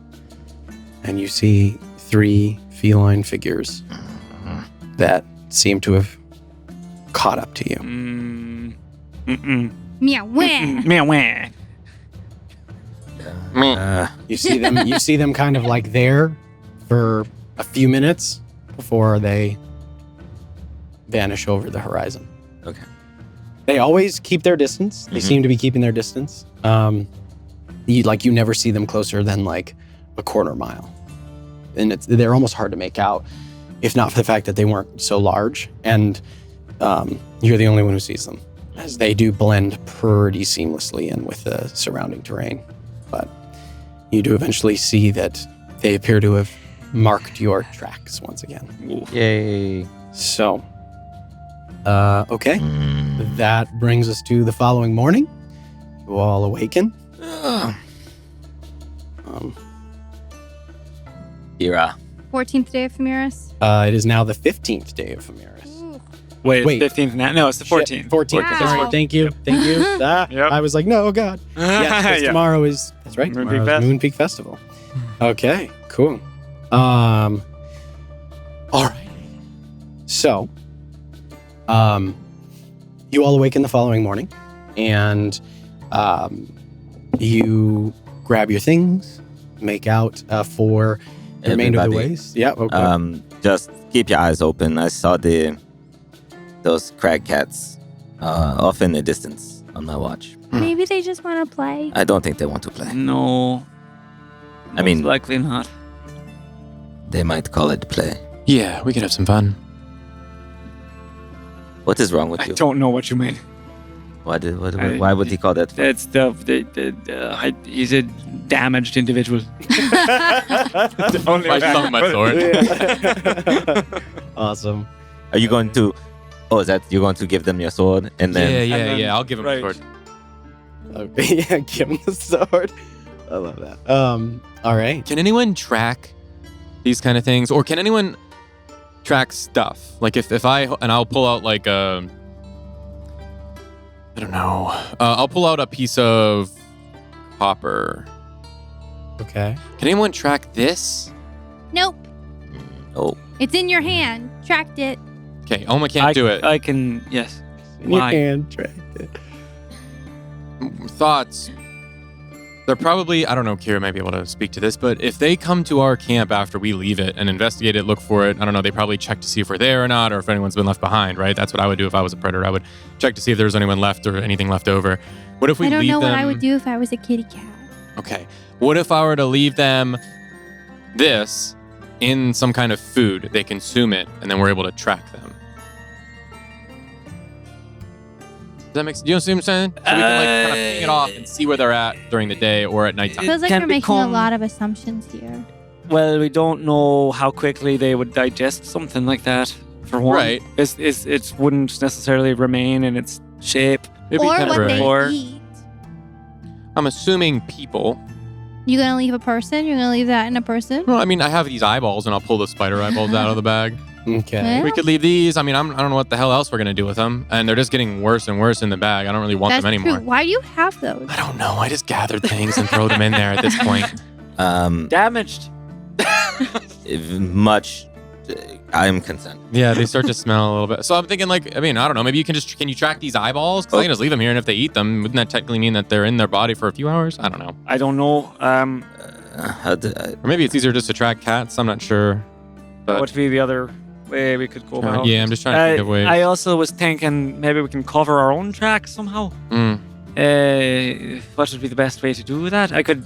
and you see 3 feline figures that seem to have caught up to you. Meow. Meow. You see them kind of like there for a few minutes before they vanish over the horizon. Okay. They always keep their distance. They seem to be keeping their distance. You never see them closer than like a quarter mile. And they're almost hard to make out, if not for the fact that they weren't so large, and you're the only one who sees them. as they do blend pretty seamlessly in with the surrounding terrain. But you do eventually see that they appear to have marked your tracks once again. Yay. So, okay. That brings us to the following morning. You all awaken. Ira. 14th day of Famiris. It is now the 15th day of Famiris. Wait, it's 15th now? No, it's the 14th. 14th. Wow. Sorry, thank you. Yep. I was like, no, oh God. Yes, 'cause Yeah. tomorrow is, that's right, Moon Peak tomorrow's Fest. Moon Peak Festival. Okay, cool. All right. So, you all awaken the following morning, and you grab your things, make out for the remainder of the Everybody. ways. Yeah, okay. Just keep your eyes open. I saw those crag cats off in the distance on my watch. Maybe they just want to play. I don't think they want to play. No. I mean- Most likely not. They might call it play. Yeah, we could have some fun. What is wrong with I you? don't know what you mean. Why would he call that fun? It's he's a damaged individual. Only I stung my sword. Awesome. Are you going to... Oh, is that... You're going to give them your sword and then... Yeah. I'll give him a sword. Okay, yeah, give him the sword. I love that. All right. Can anyone track these kind of things, or can anyone track stuff? Like if I'll pull out like I don't know. I'll pull out a piece of copper. Okay. Can anyone track this? Nope. Oh. It's in your hand. Tracked it. Okay, Oma can't do it. I can, yes. You Why? can track it. Thoughts. They're probably, I don't know, Kira might be able to speak to this, but if they come to our camp after we leave it and investigate it, look for it, I don't know, they probably check to see if we're there or not, or if anyone's been left behind, right? That's what I would do if I was a predator. I would check to see if there's anyone left or anything left over. What if we I don't leave know them? what I would do if I was a kitty cat. Okay. What if I were to leave them this in some kind of food? They consume it, and then we're able to track them. Does that make sense? You know what I'm saying? So we can like kind of ping it off and see where they're at during the day or at nighttime. Feels like can we're making a become- lot of assumptions here. Well, we don't know how quickly they would digest something like that, for one. Right. It wouldn't necessarily remain in its shape. It'd be Or kind of what they Or- eat. I'm assuming people. You gonna leave a person? You're gonna leave that in a person? Well, I mean, I have these eyeballs, and I'll pull the spider eyeballs out of the bag. Okay. Yeah. We could leave these. I mean, I don't know what the hell else we're gonna do with them, and they're just getting worse and worse in the bag. I don't really want That's them anymore. true. Why do you have those? I don't know. I just gathered things and throw them in there at this point. Damaged. Much... I'm concerned. Yeah, they start to smell a little bit. So I'm thinking, like, I mean, I don't know. Maybe can you track these eyeballs? Because I can just leave them here, and if they eat them, wouldn't that technically mean that they're in their body for a few hours? I don't know. I don't know. Or maybe it's easier just to track cats. I'm not sure. But What would be the other way we could go about? yeah, I'm just trying to think of ways. I also was thinking maybe we can cover our own tracks somehow. What would be the best way to do that? I could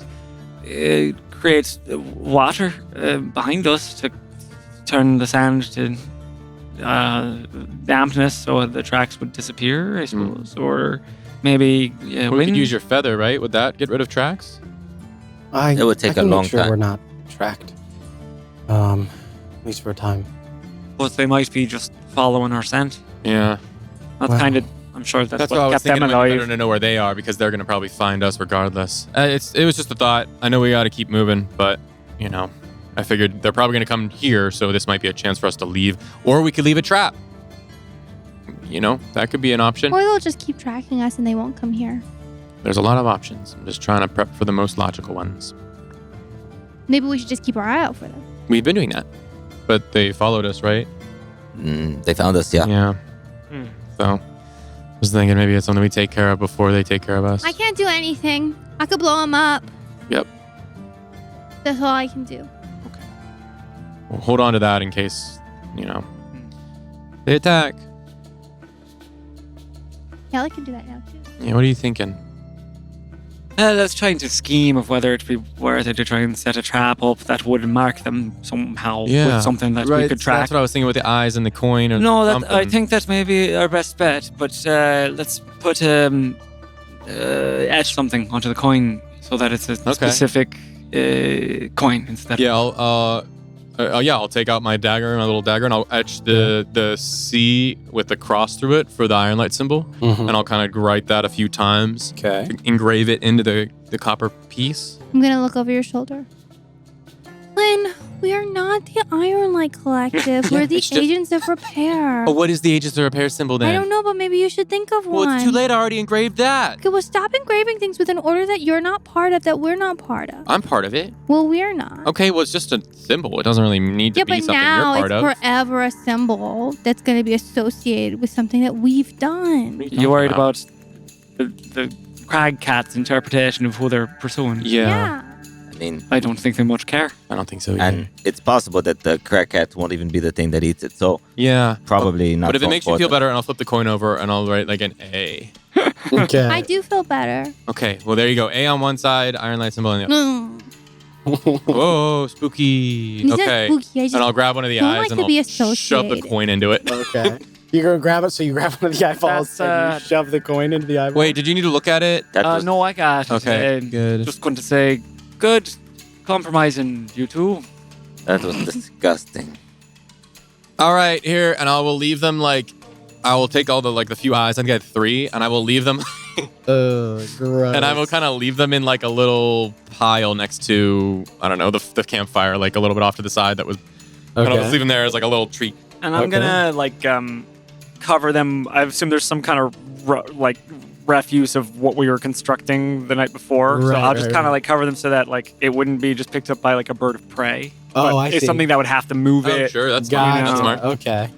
create water behind us to turn the sand to dampness so the tracks would disappear, I suppose. Or maybe we wind. could use your feather, right? Would that get rid of tracks? It would take I a can long make sure time. we're not tracked. At least for a time. But they might be just following our scent. Yeah. That's Well, kind of, I'm sure that's what I what was kept them thinking. It might be better alive. to know where they are because they're going to probably find us regardless. It was just a thought. I know we got to keep moving, but, you know, I figured they're probably going to come here, so this might be a chance for us to leave. Or we could leave a trap. You know, that could be an option. Or they'll just keep tracking us and they won't come here. There's a lot of options. I'm just trying to prep for the most logical ones. Maybe we should just keep our eye out for them. We've been doing that. But they followed us, right? They found us, yeah. Yeah. So, I was thinking maybe it's something we take care of before they take care of us. I can't do anything. I could blow them up. Yep. That's all I can do. We'll hold on to that in case, you know, they attack. Kelly can do that now too. Yeah, what are you thinking? Let's try to scheme of whether it'd be worth it to try and set a trap up that would mark them somehow with something that we could track. That's what I was thinking with the eyes and the coin. Or No, something. I think that may be our best bet. But let's put etch something onto the coin so that it's a specific coin instead. Yeah, I'll take out my little dagger, and I'll etch the C with the cross through it for the Iron Light symbol, and I'll kind of write that a few times. Okay. To engrave it into the copper piece. I'm gonna look over your shoulder. Lynn, we are not the Iron Light Collective. We're the Agents of Repair. Oh, what is the Agents of Repair symbol then? I don't know, but maybe you should think of one. Well, it's too late. I already engraved that. Okay, well, stop engraving things with an order that you're not part of, that we're not part of. I'm part of it. Well, we're not. Okay, well, it's just a symbol. It doesn't really need to be something you're part of. Yeah, but now it's forever a symbol that's going to be associated with something that we've done. You worried about the crag cat's interpretation of who they're pursuing? Yeah. I mean, I don't think they much care. I don't think so either. And it's possible that the crack cat won't even be the thing that eats it. So yeah, probably not. But if it so makes you feel important. better, and I'll flip the coin over and I'll write like an A. Okay. I do feel better. Okay, well there you go. A on one side, Iron Light symbol on the other. Mm. Whoa, spooky. He's not Okay. spooky, I just And I'll grab one of the don't eyes like and to be I'll shove the associated. coin into it. Okay. You're going to grab it, so you grab one of the eyeballs and you shove the coin into the eyeball? Wait, did you need to look at it? No, I got it. Okay, good. Just going to say, good compromising, you two. That was disgusting. All right, here, and I will leave them I will take all the few eyes. I think I had 3, and I will leave them. Gross. And I will kind of leave them in a little pile next to, I don't know, the campfire, a little bit off to the side. That was. And I'll just leave them there as a little treat. And I'm gonna cover them. I assume there's some kind of refuse of what we were constructing the night before. So I'll just kind of cover them so that it wouldn't be just picked up by a bird of prey. Oh, but I it's see. something that would have to move Oh, it. sure, that's Gotcha. fine. That's smart. Okay.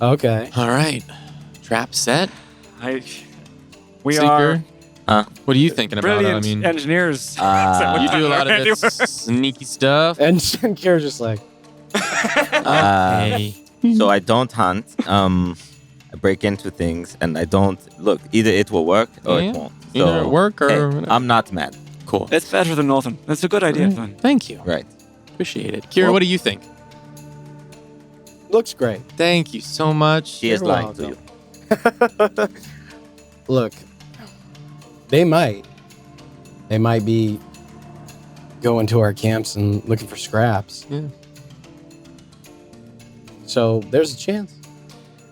Okay. All right. Trap set. We Seeker. are What are you thinking about? brilliant I mean, engineers. you do a lot of this sneaky stuff. And Kira's just like, Okay. So I don't hunt. I break into things, and I don't look. Either it will work or Yeah. it won't. Either So, it work or hey, whatever. I'm not mad. Cool. It's better than nothing. That's a good idea, Fun. Thank you. Right. Appreciate it. Kira, what do you think? looks great. Thank you so much. She is You're lying to you. Look, they might be going to our camps and looking for scraps. Yeah. So there's a chance.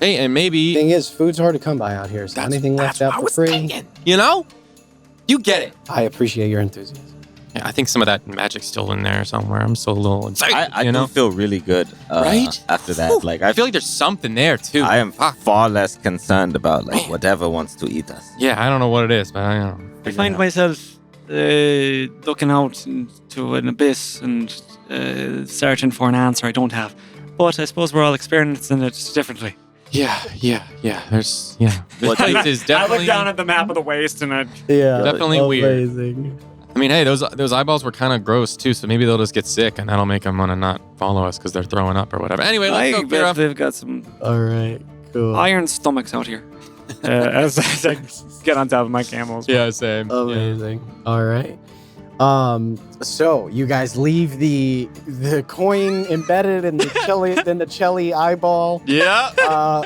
Hey, and maybe Thing is, food's hard to come by out here. So anything left out for free, you know, you get it. I appreciate your enthusiasm. Yeah, I think some of that magic's still in there somewhere. I'm still a little excited. I do feel really good. Right? After that, I feel like there's something there too. I am far less concerned about whatever wants to eat us. Yeah, I don't know what it is, but I don't know. I find myself looking out into an abyss and searching for an answer I don't have. But I suppose we're all experiencing it differently. Yeah. There's This place is I definitely look down at the map of the waste and definitely weird. Amazing. I mean, hey, those eyeballs were kind of gross too, so maybe they'll just get sick and that'll make them want to not follow us because they're throwing up or whatever. Anyway, let's I go, bet Kira. they've got some All right. Cool. iron stomachs out here. As I get on top of my camels. Yeah, same. Amazing. All right. So you guys leave the coin embedded in the Chelly eyeball Yeah.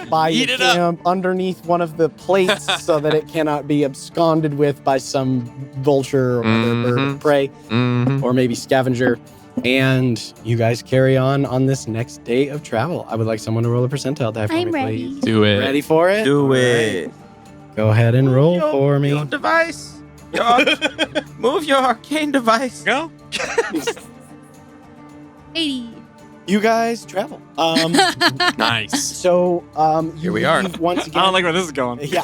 by Eat the it up. camp underneath one of the plates so that it cannot be absconded with by some vulture or other bird of prey Mm-hmm. or maybe scavenger. And you guys carry on this next day of travel. I would like someone to roll a percentile die for I'm me, ready. please. Do it. Ready for it? Do All it. right. Go ahead and roll for me. Your device. Move your arcane device. Go. 80. You guys travel. Nice. So you Here we are. leave once again. I don't like where this is going. Yeah.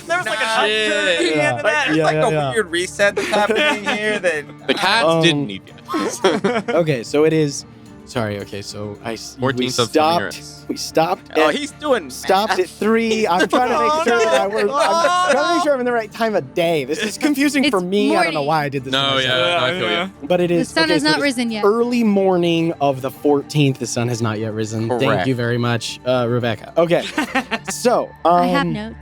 There was like a Shit. Yeah. There's Yeah, like yeah, a yeah. weird reset that's happening here. That The cats didn't need you. Okay, so it is. Sorry. Okay, so we 14th of stopped. Ramirez. We stopped. oh, at- he's doing stopped at 3. I'm trying to make sure that I'm trying to make sure I'm in the right time of day. This is confusing for It's me. I don't know morning. why I did this. to No, myself. yeah, I feel you. But it The is. sun okay, has so not it is risen yet. Early morning of the 14th. The sun has not yet risen. Thank Correct. you very much, Rebecca. Okay, so I have notes.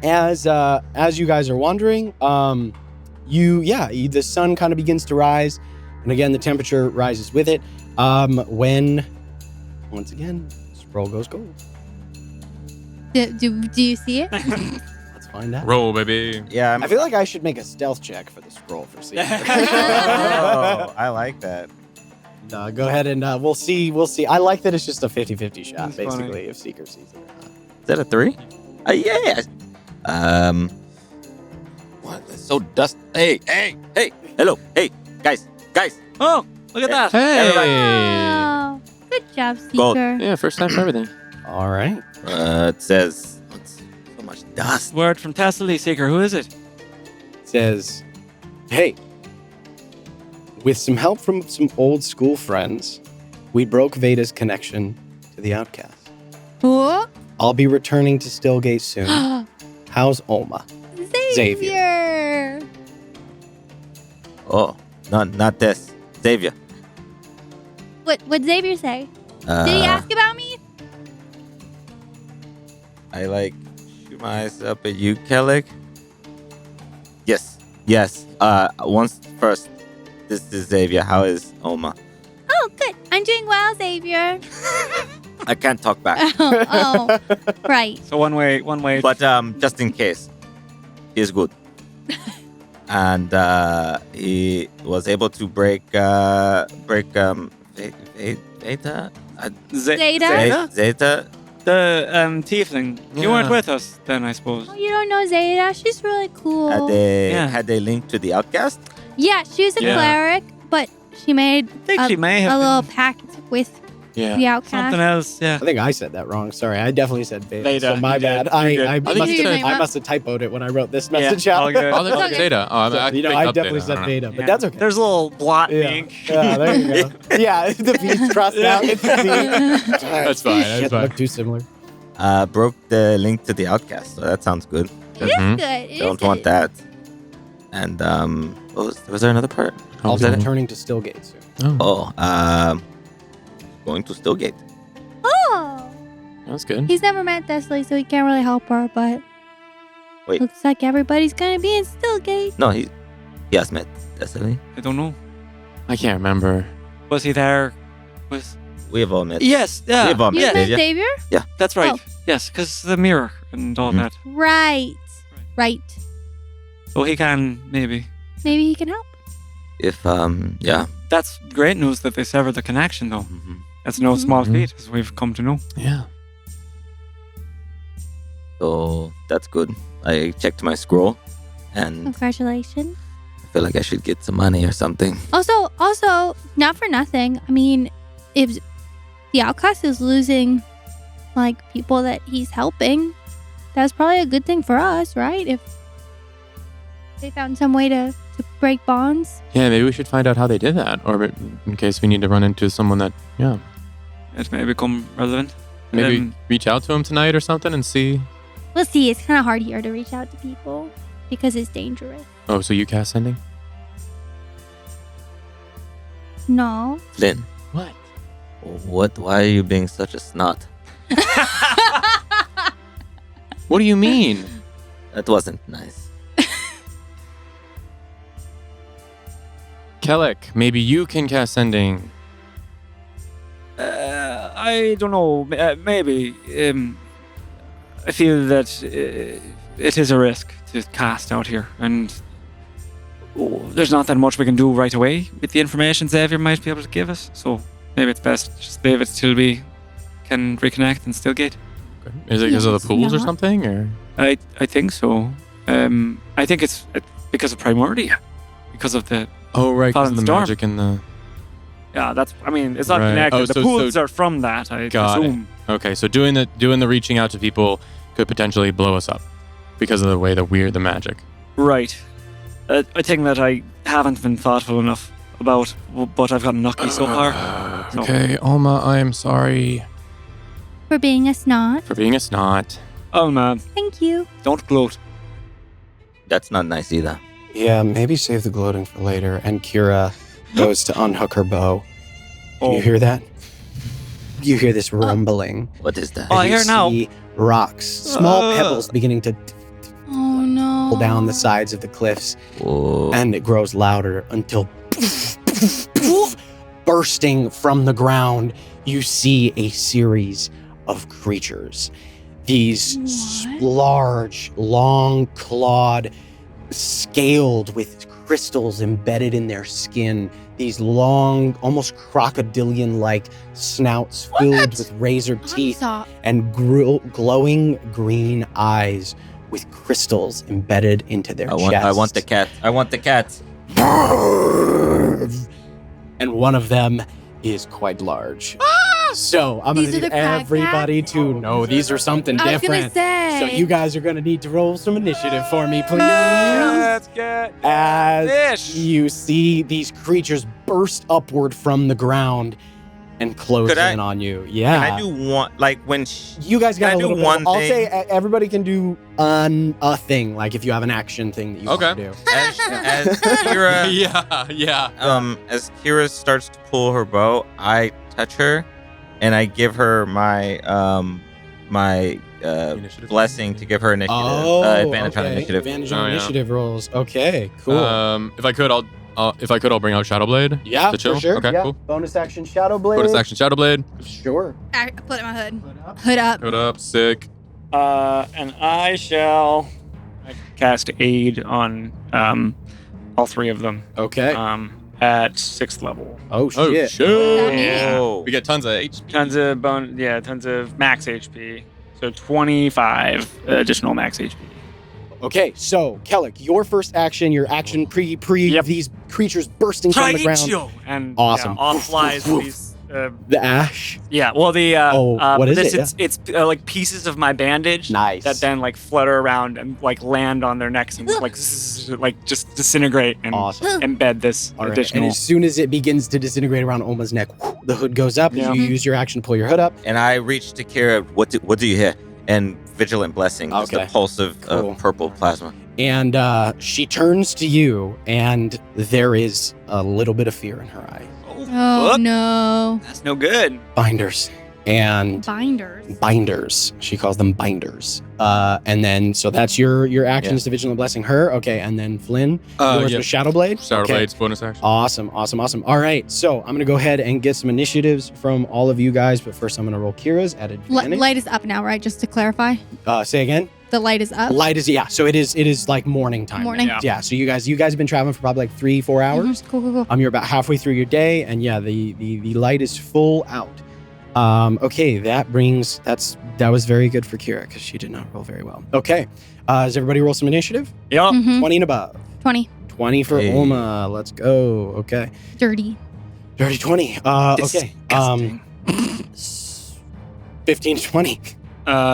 as you guys are wandering, the sun kind of begins to rise, and again the temperature rises with it. When once again scroll goes gold. Do you see it? Let's find out. Roll, baby. Yeah, I feel like I should make a stealth check for the scroll for Seeker. oh, I like that. Go ahead and we'll see. I like that it's just a 50-50 shot, That's basically, funny. if Seeker sees it or not. Is that a 3? Yeah. What? It's so dust. Hey. Hello. Hey, guys. Oh, look at that. Hey. Oh, good job, Gold. Seeker. Yeah, first time for everything. All right. It says so much dust. Word from Thessaly, Seeker. Who is it? It says, hey, with some help from some old school friends, we broke Veda's connection to the outcast. Oh, I'll be returning to Stillgate soon. How's Oma? Xavier. Oh, not this. Xavier. What'd Xavier say? Did he ask about me? I shoot my eyes up at you, Kellic. Yes. Once first, this is Xavier. How is Oma? Oh, good. I'm doing well, Xavier. I can't talk back. oh, right. So one way. But just in case, he is good. And he was able to break Zeta. Zeta. The tiefling. You weren't Yeah. with us then, I suppose. Oh, you don't know Zeta? She's really cool. Had they linked to the outcast? Yeah, she was a Yeah. cleric, but she made I think she may have a been little pact with Yeah. the outcast. something else. Yeah. I think I said that wrong. Sorry, I definitely said Veda. Veda, So my you did. bad. I You're good. I must have typoed it when I wrote this Yeah, message all out. good. Oh, there's Okay. data. Oh, So, I I definitely said Veda, but Yeah. that's okay. There's a little blot Yeah. ink. Yeah, there you go. Yeah, the V's crossed out. It's the V. That's fine. Shit, That's fine. look too similar. Broke the link to the outcast, so that sounds good. It is Mhm. good. It Don't is want good. that. And was there another part? I'll Was be that it? returning to Stillgate soon. Oh, Going to Stillgate. Oh, that's good. he's never met Thessaly, so he can't really help her. But Wait. looks like everybody's gonna be in Stillgate. No, he has met Destiny. I don't know. I can't remember. Was he there? Was We have all met. yes. We Yeah. have all You met met Xavier. Xavier? That's right. Oh. Yes, because the mirror and all Mhm. that. Right. So he can maybe. Maybe he can help. If yeah. That's great news that they severed the connection, though. Mhm. That's no small Mhm. feat, as we've come to know. Yeah. So that's good. I checked my scroll, and Congratulations. I feel like I should get some money or something. Also, not for nothing. I mean, if the outcast is losing like people that he's helping, that's probably a good thing for us, right? If they found some way to break bonds. Yeah, maybe we should find out how they did that, or in case we need to run into someone that, yeah, It may become relevant. maybe Um, reach out to him tonight or something and see. We'll see. It's kind of hard here to reach out to people because it's dangerous. Oh, so you cast sending? No. Flynn, What? what? Why are you being such a snot? What do you mean? That wasn't nice. Kellic, maybe you can cast sending. I don't know. Maybe. I feel that it is a risk to cast out here, and there's not that much we can do right away with the information Xavier might be able to give us. So maybe it's best just leave it till we can reconnect and Stillgate. Is it because of the Yes, pools or not. something, or? I think so. I think it's because of Primordia, because of the Oh, right, because Fallen of the Storm. magic and the. yeah. That's I mean it's not Right. connected. Oh, the so- pools so- are from that. I Got it. assume. Okay, so doing the reaching out to people could potentially blow us up because of the way the magic. Right. I think that I haven't been thoughtful enough about, but I've gotten lucky so far. So- Okay, Alma, I am sorry For being a snot. for being a snot. Oh man, Thank you. don't gloat. That's not nice either. Yeah, maybe save the gloating for later. And Kira goes to unhook her bow. Can you hear that? You hear this rumbling. What is that? Oh, I You hear now. see rocks, small pebbles beginning to tumble down the sides of the cliffs, Whoa. and it grows louder until bursting from the ground, you see a series of creatures. These large, long-clawed, scaled with crystals embedded in their skin. These long, almost crocodilian-like snouts filled with razored teeth Stop. and glowing green eyes with crystals embedded into their chests. I want the cat. I want the cat. And one of them is quite large. So I'm going These to are need the crab everybody cats? to know these are something I was gonna different. say. So you guys are going to need to roll some initiative for me, please. Let's get As fish. you see these creatures burst upward from the ground and close Could I- in on you. Yeah. Can I do one? Like when You guys got Can I a little do bit. one I'll thing? say everybody can do a thing, like if you have an action thing that you want to do. as Kira as Kira starts to pull her bow, I touch her and I give her my Initiative. blessing to give her initiative advantage on initiative. Advantage on Oh, yeah. initiative rolls. Okay, cool. If I could, I'll bring out Shadowblade. Yeah, to chill? for sure. Okay, yeah. cool. Bonus action Shadow Blade. Bonus action Shadowblade. Sure. I put it in my hood. Hood up. Put up, sick. And I shall cast aid on all three of them Okay. at 6th level. Oh Oh shit. shit! Yeah. Oh. We get tons of HP. Tons of max HP. So 25 additional max HP. Okay, so Kellic, your first action, your action pre Yep. these creatures bursting from the ground. And Awesome. yeah, off flies these. The ash. Yeah, well, the what is this, it? It's like pieces of my bandage Nice. that then like flutter around and like land on their necks and like just disintegrate and Awesome. embed this All right. additional. And as soon as it begins to disintegrate around Oma's neck, the hood goes up. Yeah. As you use your action to pull your hood up. And I reach to Kira. What do you hear? And vigilant blessing. Just Okay. a pulse of Cool. purple plasma. And she turns to you, and there is a little bit of fear in her eye. Oh Look. no. That's no good. Binders. And Binders. binders. She calls them binders. And then, so that's your actions to vigilant blessing her. Okay, and then Flynn, yours Yeah. was Shadow Blade. Shadowblade's Okay. bonus action. Awesome. All right, so I'm gonna go ahead and get some initiatives from all of you guys, but first I'm gonna roll Kira's at advantage. Light is up now, right? Just to clarify. Say again. The light is up. Light is so it is like morning time. Morning. now. Yeah. So you guys have been traveling for probably like 3-4 hours. Mhm. Cool. You're about halfway through your day, and yeah, the light is full out. Okay, that was very good for Kira because she did not roll very well. Okay, does everybody roll some initiative? Yup. Mhm. 20 and above. 20. 20 for Hey. Oma. Let's go. Okay, Dirty. dirty 20. Okay, Disgusting. 15 to 20.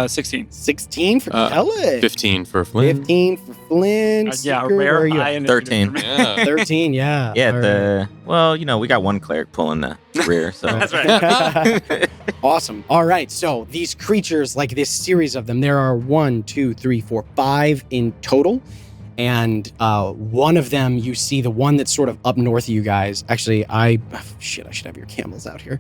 16. 16 for Kelly. 15 for Flynn. 15 for Flynn. Yeah, Seeker, where rare are you? high initiative 13. for me. Yeah. 13, yeah. Yeah, All right. we got one cleric pulling the rear, so That's right. Awesome. All right. So these creatures, like this series of them, there are 1, 2, 3, 4, 5 in total. And one of them, you see the one that's sort of up north of you guys. Actually, I should have your camels out here.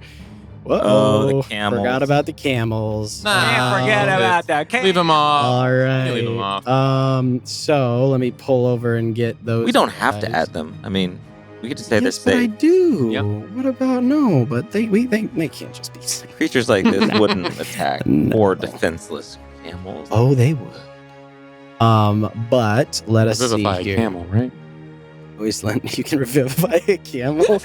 Whoa. Oh, the camels. Forgot about the camels. Can't forget about that. Leave them off. All right. Leave them off. So let me pull over and get those. we don't have to guys. add them. I mean, we could just say Yes, they're but I safe. do. Yep. What about no? But they can't just be safe. Creatures like this wouldn't attack No. poor defenseless camels. Oh, they would. But let us see Revivify a here. camel, right? Wasteland, you can revivify a camel.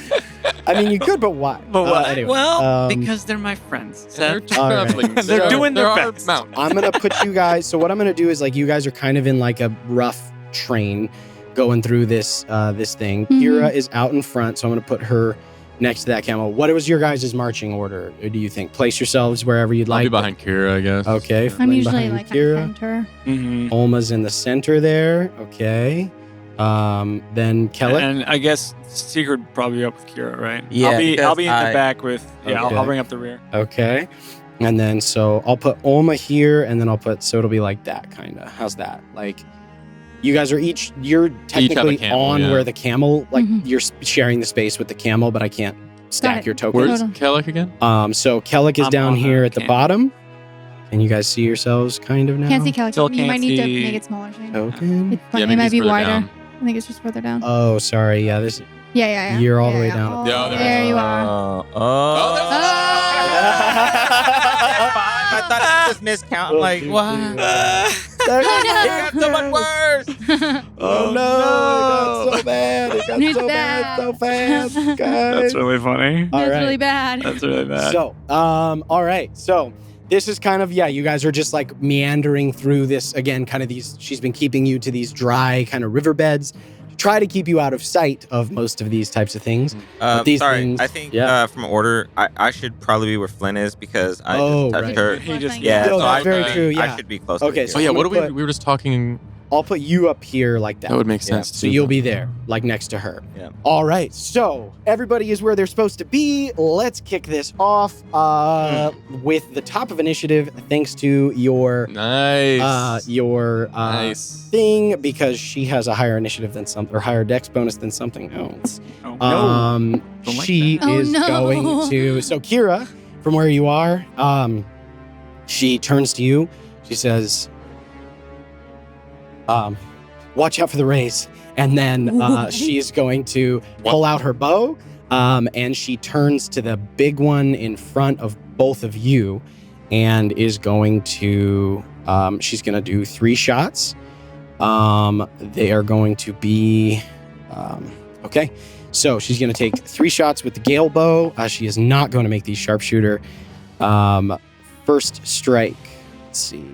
I mean, you could, but why? But what? Anyway, Well, because they're my friends. They're Seth. All right. traveling. They're There are- doing their there are best. mountains. I'm gonna put you guys. So what I'm gonna do is like you guys are kind of in like a rough train going through this thing. Mhm. Kira is out in front, so I'm gonna put her next to that camel. What was your guys' marching order? Or do you think? Place yourselves wherever you'd I'll like. be behind Kira, I guess. Okay. I'm Flynn usually behind like Kira. at center. Mhm. Olma's in the center there. Okay. Then Kellic. And I guess Secret would probably be up with Kira, right? Yeah, I'll be because in the I- back with Okay. I'll bring up the rear. Okay. And then so I'll put Olma here, and then I'll put so it'll be like that kind of. How's that? Like you guys are you're have a technically camel, on yeah. where the camel like Mhm. you're sharing the space with the camel, but I can't stack it. your tokens. Where's Hold Kellic again? So Kellic is I'm down on the here at the camel. bottom. And you guys see yourselves kind of now? Can't see Kelly. Still You can't might need to see. make it smaller. Shane. Okay. It might be wider. I think it's just further down. Oh, sorry. Yeah, this. Yeah. You're all the way down. Oh, Yeah, there you are. I thought it was just miscount. I'm like, what? It got so much worse. Oh no! It got so bad. It got It's so bad so fast, guys. That's really funny. All That's right. really bad. That's really bad. So, all right. So this is kind of, you guys are just like meandering through this again, kind of these, she's been keeping you to these dry kind of riverbeds to try to keep you out of sight of most of these types of things. But these Sorry, things, I think yeah. from order, I should probably be where Flynn is because I Oh, just touched right. her. He just Yeah, No, so that's I very think true, yeah. I should be close. Okay, to so Oh yeah, I'm what gonna we were just talking. I'll put you up here like that. That would make Yeah, sense. so too. you'll be there, like next to her. Yeah. All right. So everybody is where they're supposed to be. Let's kick this off with the top of initiative, thanks to your nice. nice thing, because she has a higher initiative than something, or higher dex bonus than something else. Oh, no. Don't like She that. Oh, is no. going to. So Kira, from where you are, she turns to you. She says, watch out for the rays. And then she's going to pull out her bow, and she turns to the big one in front of both of you and is going to, she's going to do 3 shots. They are going to be, okay. So she's going to take 3 shots with the gale bow. She is not going to make these sharpshooter. First strike, let's see.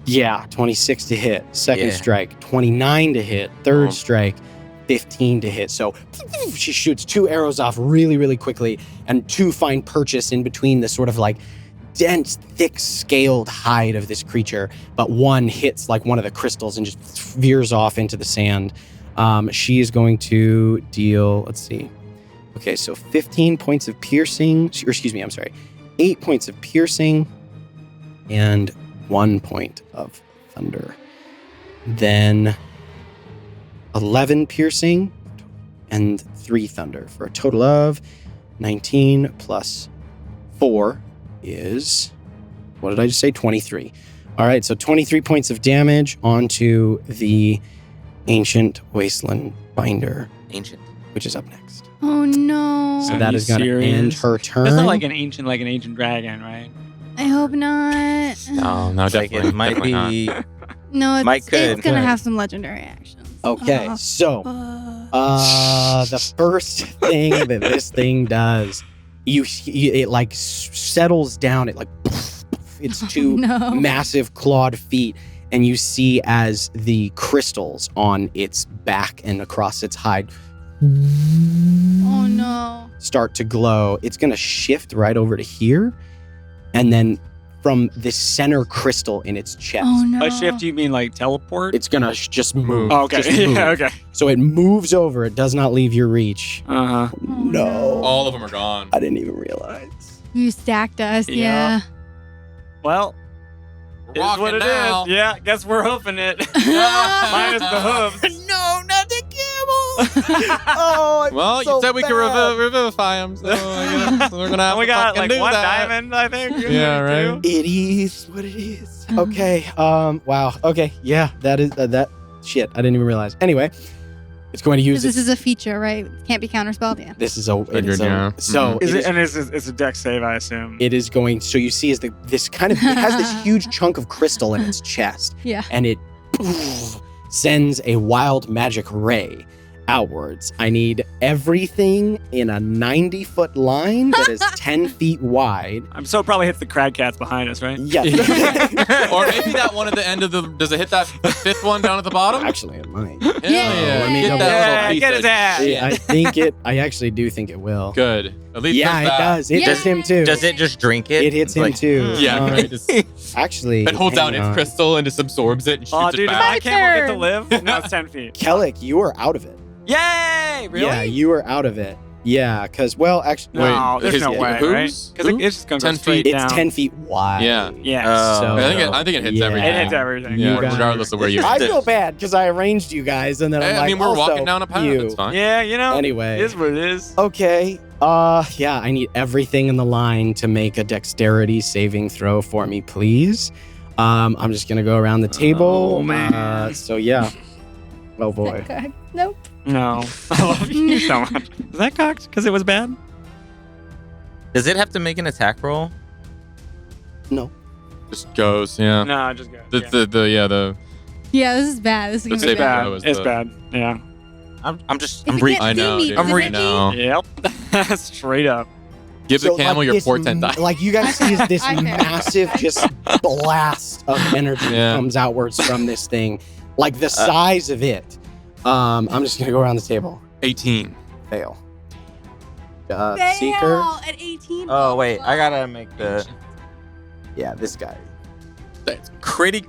Yeah, 26 to hit. Second strike, 29 to hit. Third strike, 15 to hit. So she shoots 2 arrows off really, really quickly, and 2 find purchase in between the sort of like dense, thick, scaled hide of this creature, but one hits like one of the crystals and just veers off into the sand. She is going to deal, let's see. Okay, so 15 points of piercing, or excuse me, I'm sorry, 8 points of piercing and 1 point of thunder. Then 11 piercing and 3 thunder for a total of 19 plus 4 is, what did I just say? 23. All right, so 23 points of damage onto the Ancient Wasteland Binder, which is up next. Oh no. So that is going to end her turn. That's not like an ancient dragon, right? I hope not. No, definitely. It might definitely be. not. No, Might could. it's gonna have some legendary actions. Okay, so the first thing that this thing does, it like settles down. It like its 2 massive clawed feet, and you see as the crystals on its back and across its hide Oh no. start to glow. It's gonna shift right over to here, and then from the center crystal in its chest. Oh no. By shift, you mean like teleport? It's gonna just move. Oh, okay. Just move. Yeah, okay. So it moves over. It does not leave your reach. Uh huh. No. All of them are gone. I didn't even realize. You stacked us, yeah. Well, We're is what walking it now. is. Yeah, guess we're hoofing it. Minus the hooves. No, not the camel. Oh, I'm Well, so you said we could bad. revivify them, so I guess we're gonna have We to got fucking like do 1 that. diamond, I think. Yeah, right. It is what it is. Okay. Wow. Okay. Yeah. That is that. Shit. I didn't even realize. Anyway, it's going to use This its. is a feature, right? Can't be counterspelled, yeah. This is a. It Figured, is a yeah. So Is it it? is- And it's a deck save, I assume. it is going. So you see, as this kind of it has this huge chunk of crystal in its chest, Yeah. and it sends a wild magic ray outwards. I need everything in a 90-foot line that is 10 feet wide. I'm so it probably hits the crag cats behind us, right? Yes. Or maybe that one at the end of the. Does it hit that 5th one down at the bottom? Actually, it might. Hell yeah. Let me Get double that check. little piece Get his of ass. shit. I think it. I actually do think it will. Good. At least Yeah, there's it that. does. It hits him too. Does it just drink it? It hits It's him like, too. Yeah, right. Just- Actually, It holds out hang its on. crystal and just absorbs it and shoots Oh, it dude, if back. I can't get to live, no, it's 10 feet. Kellic, you are out of it. Yay! Really? Yeah, you are out of it. Yeah, because actually, No, there's no way, whose? right? Because Who? it's just gonna go 10 straight feet. it's down. 10 feet wide. Yeah. Yes. So- I think it hits Yeah. everything. It hits everything. Yeah, You got regardless of where you. I feel bad because I arranged you guys, and then I'm I like, mean, we're also, walking down a path. you. It's fine. Yeah, you know. Anyway. It is what it is. Okay. Yeah, I need everything in the line to make a dexterity saving throw for me, please. I'm just gonna go around the table. Oh, man. So yeah. Oh boy. Okay. Nope. No. I love you so much. Is that cocked? Because it was bad? Does it have to make an attack roll? No. Just goes, yeah. No, just go. Yeah, this is bad. This is The gonna be saving bad. throw is It's the- bad. Yeah. I'm If you reading. can't I know, see me, dude. does it I hit me? know. Yep. Straight up. Give the camel your this portent die. Like you guys see is this I know. massive just blast of energy Yeah. comes outwards from this thing. Like the size of it. I'm just gonna go around the table. 18. Fail. Fail Seeker. at 18. Oh wait, I gotta make the Yeah, this guy. critty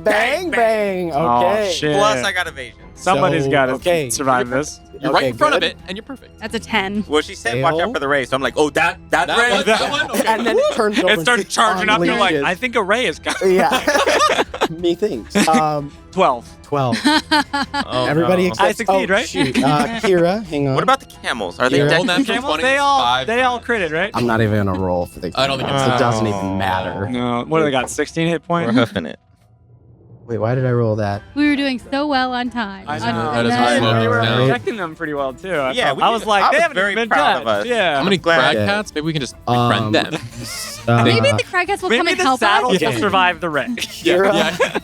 Bang bang. Oh, Okay. shit. Plus I got evasion. Somebody's got to okay. survive this. You're right in front good. of it, and you're perfect. That's a 10. Well, she said watch Fail. out for the ray, so I'm like, oh that ray. That one? Okay. And then it turns over. It and starts charging up. You're like, unleashes. I think a ray is coming. Yeah. Me thinks. 12. 12. Oh, Everybody no. except I succeed, right? Shoot. Kira, hang on. What about the camels? Are they Kira? dead? Roll natural Camels, 20, they all 5. critted, right? I'm not even gonna roll for the. I don't think so it's- it doesn't even matter. No. What do they got? 16 hit We're points? hoofing it. Wait, why did I roll that? We were doing so well on time. I On- know. That is on- hard. You were Yeah. protecting them pretty well too. Yeah, I was like, I they was haven't very even been proud touched. of us. Yeah. How many glad- crag Yeah. cats? Maybe we can just befriend them. Maybe the Cragcats will come Maybe and the help saddle us. will Okay. survive the ray. Kira, Yeah.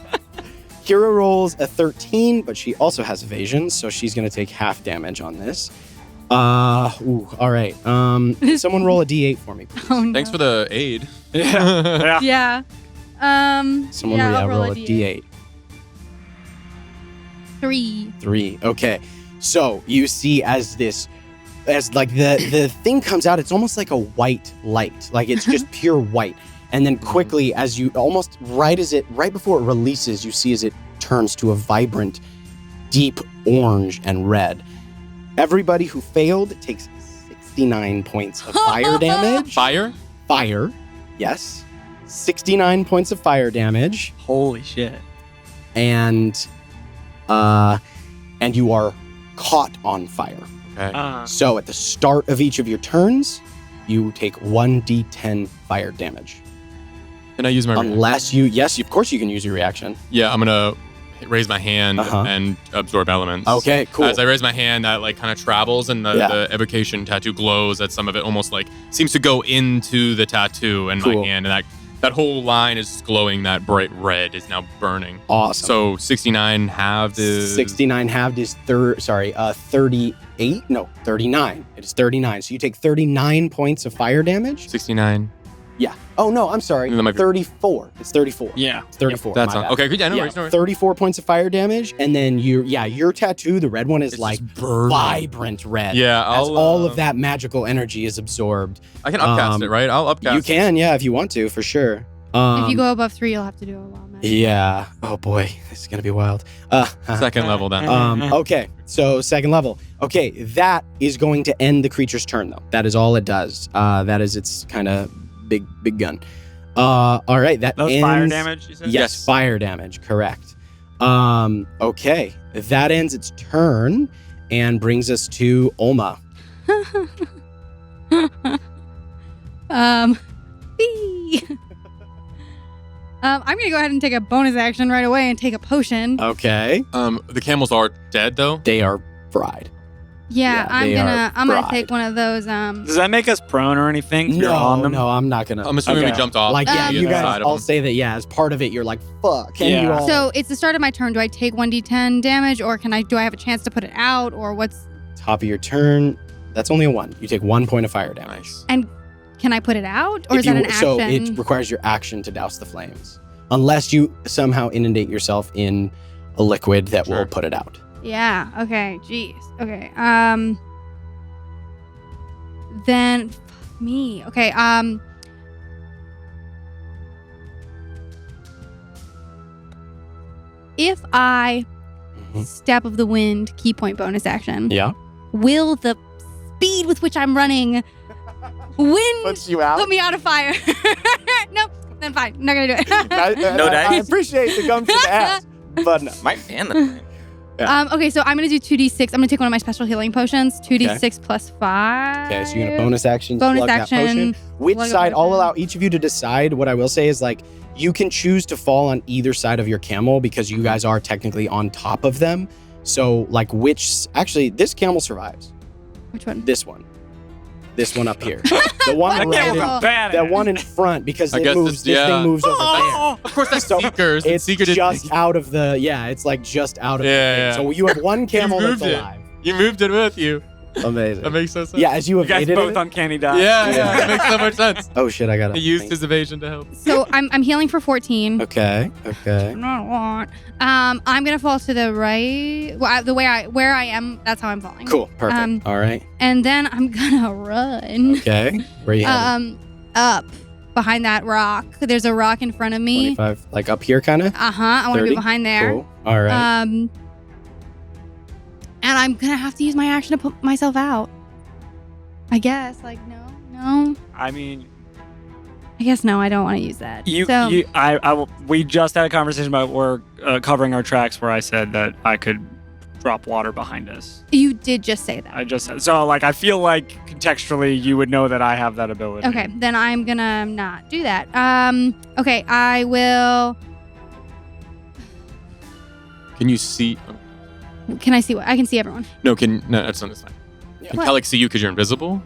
Kira rolls a 13, but she also has evasion, so she's gonna take half damage on this. All right. Someone roll a D8 for me, please. Oh, no. Thanks for the aid. Yeah. Yeah. Someone I'll roll a D8. 3. 3. Okay. So you see as like the thing comes out, it's almost like a white light. Like it's just pure white. And then quickly, as you almost right before it releases, you see as it turns to a vibrant, deep orange and red. Everybody who failed takes 69 points of fire damage. Fire? Fire. Yes. 69 points of fire damage. Holy shit. And you are caught on fire. Okay. So at the start of each of your turns, you take 1d10 fire damage. Can I use my reaction? Unless yes, of course you can use your reaction. Yeah, I'm gonna raise my hand Uh-huh. and absorb elements. Okay, cool. As I raise my hand, that like kind of travels, and the evocation tattoo glows. That some of it almost like seems to go into the tattoo and my Cool. hand, and that whole line is glowing. That bright red is now burning. Awesome. So 69 halved is 69 halved is 38. No, 39. It is 39. So you take 39 points of fire damage. 69. Yeah. Oh no, I'm sorry. That might be- 34. It's 34. Yeah. It's 34. That's my on. bad. Okay, good. Yeah, no Yeah, worries, no worries. 34 points of fire damage, and then your tattoo, the red one, is It's like just burning. vibrant red. Yeah, as I'll, all of that magical energy is absorbed. I can upcast it, right? I'll upcast. You can, yeah, if you want to, for sure. If you go above 3, you'll have to do a wall magic. Yeah. Oh boy, this is gonna be wild. Second level then. Okay, so second level. Okay, that is going to end the creature's turn, though. That is all it does. That is its kind of big gun. All right, that Those ends. fire damage, you said? Yes, fire damage. Correct. Okay, that ends its turn and brings us to Olma. Bee. I'm gonna go ahead and take a bonus action right away and take a potion. Okay, The camels are dead though. they are fried. Yeah, they are I'm gonna fried. take one of those. Does that make us prone or anything? If you're on them? No, I'm not gonna. I'm assuming we Okay. jumped off. Like, yeah, the you other guys side of all them. say that, yeah, as part of it, you're like, fuck. Can Yeah. you all? So it's the start of my turn. Do I take 1d10 damage, or do I have a chance to put it out, or what's? Top of your turn, that's only a 1. You take 1 point of fire damage. Nice. And can I put it out, or If is that you- an action? So it requires your action to douse the flames. Unless you somehow inundate yourself in a liquid that will Sure. put it out. Yeah. Okay. Jeez. Okay. Then, fuck me. Okay. If I Mhm. step of the wind, key point bonus action, Yeah. will the speed with which I'm running wind you out. put me out of fire? Nope. Then fine. I'm not gonna do it. No dice? I appreciate the gum to the ass, but no. Might fan the thing. Okay, so I'm gonna do 2d6. I'm gonna take one of my special healing potions. 2d6 plus 5. Okay, so you're gonna bonus action. Bonus slug that action, potion. Which slug a side? I'll potion. allow each of you to decide. What I will say is like you can choose to fall on either side of your camel because you guys are technically on top of them. So like actually this camel survives. Which one? This one up here. The one That right camel's in, a badass. that one in front because I it guess moves. This thing moves over there. Of course, that's So Seekers. It's Seeker did just out of the it's like just out of the thing. Yeah. So you have one camel that's moved it. alive. You moved it with you. Amazing. That makes so sense. Yeah, as you You guys evaded both it. uncanny die. Yeah, that makes so much sense. Oh shit, I got He used his evasion to help. So I'm healing for 14. Okay. Not a lot. I'm gonna fall to the right. Well, where I am, that's how I'm falling. Cool. Perfect. All right. And then I'm gonna run. Okay. Where you headed? Up behind that rock. There's a rock in front of me. 25, like up here, kind of. I want to 30? be behind there. Cool. All right. And I'm gonna have to use my action to put myself out. I guess. Like no. I mean, I guess no. I don't want to use that. we just had a conversation about we're covering our tracks where I said that I could drop water behind us. You did just say that. I just said so. Like I feel like contextually you would know that I have that ability. Okay, then I'm gonna not do that. Okay, I will. Can you see? Can I see what? I can see everyone. No, that's fine. Can What? Kellic see you because you're invisible?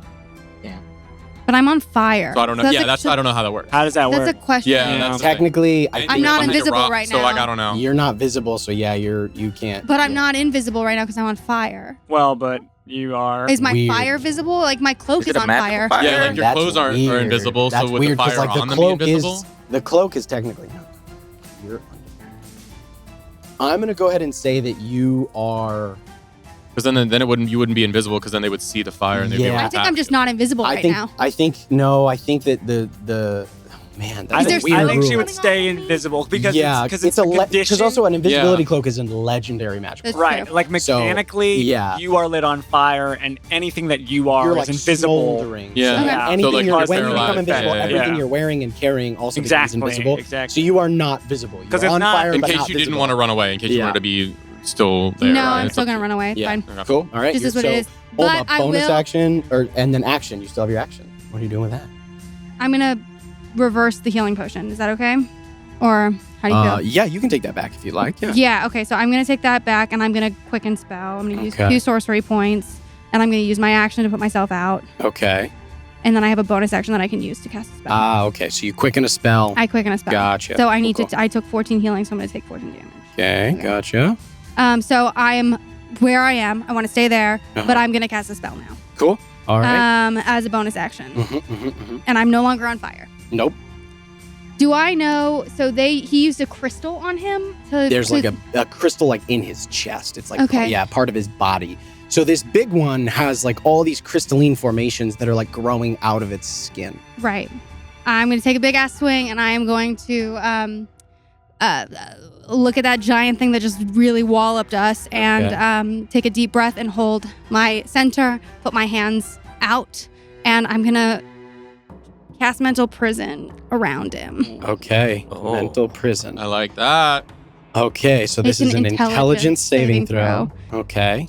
But I'm on fire. So I don't know. I don't know how that works. How does that work? That's a question. Yeah, that's the thing. Technically, I Anything I'm not behind a invisible rock, right So like now. I don't know. you're not visible, so you can't. But I'm not invisible right now because I'm on fire. Well, but you are. Is my Weird. fire visible? Like my cloak Is is it a on magical fire. fire? Yeah, like your That's clothes are weird. invisible. That's so with weird, the 'cause, fire like, the on them be cloak invisible. the cloak is technically not. You're. I'm gonna go ahead and say that you are. Because then you wouldn't be invisible because then they would see the fire and they'd be able to I attack think I'm just you. not invisible right now. I think that the man. That's I a think, weird I think she rule. would stay invisible because because it's a condition. because also an invisibility cloak is a legendary magic. That's Right, true. like mechanically, yeah. you are lit on fire, and anything that you are You're is like invisible. smoldering. Yeah. So Okay. anything So, like, when you paralyzed, become invisible, yeah. everything Yeah. you're wearing and carrying also Exactly, becomes invisible. exactly. So you are not visible. 'Cause You're it's on not- fire, In but case not you didn't visible. want to run away, in case you Yeah. wanted to be still there. No, right? I'm It's still up gonna to run away. Yeah. Fine. Okay. Cool. All right. This is what it is. Hold But up, I bonus will. action and then action. You still have your action. What are you doing with that? I'm gonna reverse the healing potion. Is that okay? Or how do you feel? Yeah, you can take that back if you like. Yeah. Yeah, okay, so I'm going to take that back and I'm going to quicken spell. I'm going to use Okay. 2 sorcery points and I'm going to use my action to put myself out. Okay. And then I have a bonus action that I can use to cast a spell. Okay. So you quicken a spell. I quicken a spell. Gotcha. So I need Cool, to, I took 14 healing, so I'm going to take 14 damage. Okay. Gotcha. So I am where I am. I want to stay there, but I'm going to cast a spell now. Cool. All right. As a bonus action. Mm-hmm. And I'm no longer on fire. Nope. Do I know? So he used a crystal on him to. There's like a crystal like in his chest. It's like Okay. part of his body. So this big one has like all these crystalline formations that are like growing out of its skin. Right. I'm going to take a big ass swing and I am going to look at that giant thing that just really walloped us and take a deep breath and hold my center, put my hands out, and I'm going to cast mental prison around him. Okay. Oh. Mental prison. I like that. Okay, so this It's is an an intelligence saving throw. Okay.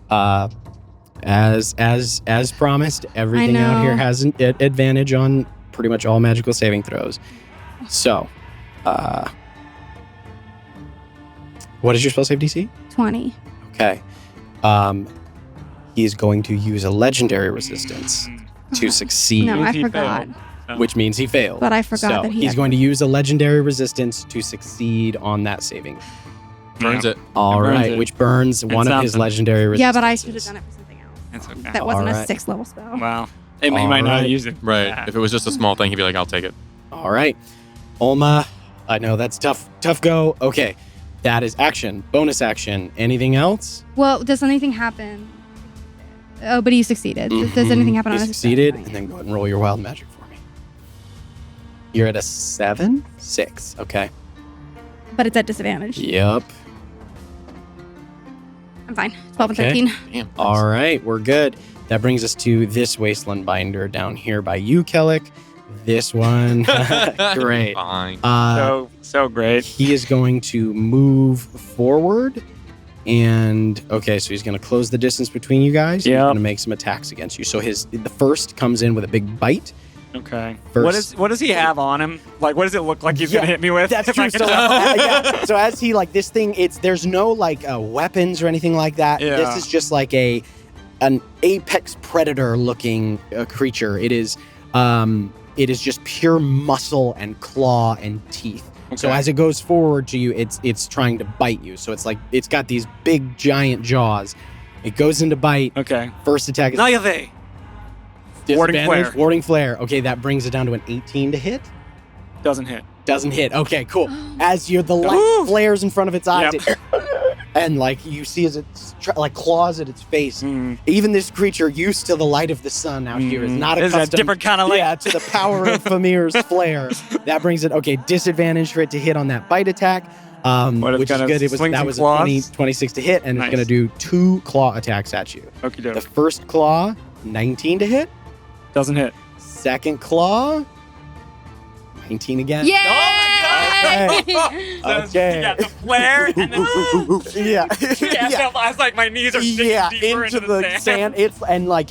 As promised, everything out know. here has an advantage on pretty much all magical saving throws. So, what is your spell save DC? 20. Okay. He is going to use a legendary resistance to succeed, No, I He forgot. failed. which means he failed. But I forgot So that he he's had- going to use a legendary resistance to succeed on that saving. Burns it. All burns right, it. which burns one of his something. legendary resistances. Yeah, but I should have done it for something else. It's okay. That wasn't Alright. a 6th level spell. Wow. He might not Alright. use it. Right. Yeah. If it was just a small thing, he'd be like, "I'll take it." All right. Olma, I know that's tough go. Okay. That is action. Bonus action. Anything else? Well, does anything happen? Oh, but he succeeded. Does anything happen You on his succeeded, success? and then go ahead and roll your wild magic for me. You're at a 7? 6. Okay. But it's at disadvantage. Yep. I'm fine. 12 Okay. and 13. Damn. All right, we're good. That brings us to this wasteland binder down here by you, Kellic. This one, great. Fine. So great. He is going to move forward And okay, so he's going to close the distance between you guys. Yeah. He's going to make some attacks against you. So the first comes in with a big bite. Okay. First. What does he have on him? Like, what does it look like he's gonna hit me with? That's true. So as he this thing, there's no weapons or anything like that. Yeah. This is just like an apex predator looking creature. It is just pure muscle and claw and teeth. Okay. So as it goes forward to you, it's trying to bite you. So it's got these big giant jaws. It goes into bite. Okay. First attack is Nayave. Warding flare. Warding flare. Okay, that brings it down to an 18 to hit. Doesn't hit. Doesn't hit. Okay, cool. As the light flares in front of its eyes, and you see as it claws at its face. Even this creature used to the light of the sun out here is not accustomed. It's a different kind of light. Yeah, to the power of Famir's flare. That brings it. Okay, disadvantage for it to hit on that bite attack. Which is good. That was a 26 to hit, and it's going to do 2 claw attacks at you. Okay, The first claw, 19 to hit. Doesn't hit. Second claw, 19 again. Yay! Okay. Okay. You got the flare, and then Yeah. I was like, my knees are sinking deeper into the sand.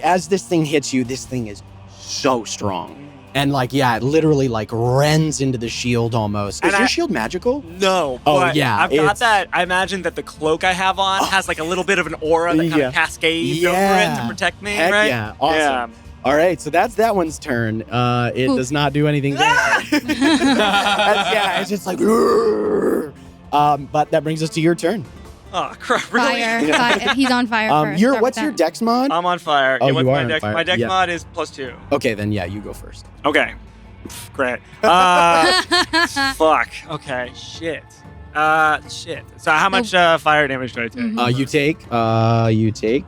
As this thing hits you, this thing is so strong. And it literally rends into the shield almost. Is your shield magical? No. Oh, but yeah, I've got it's- that. I imagine that the cloak I have on has a little bit of an aura that kind of cascades over it to protect me, Heck right? yeah. Awesome. All right, so that's that one's turn. It does not do anything there. It's just but that brings us to your turn. Oh, crap. Really? Fire. He's on fire first. Start What's with your that. dex mod? I'm on fire. Oh, what's you are my on dex? fire. My dex Yeah. mod is +2. Okay, then you go first. Okay. Great. Fuck. Okay. Shit. So how much fire damage do I take? You take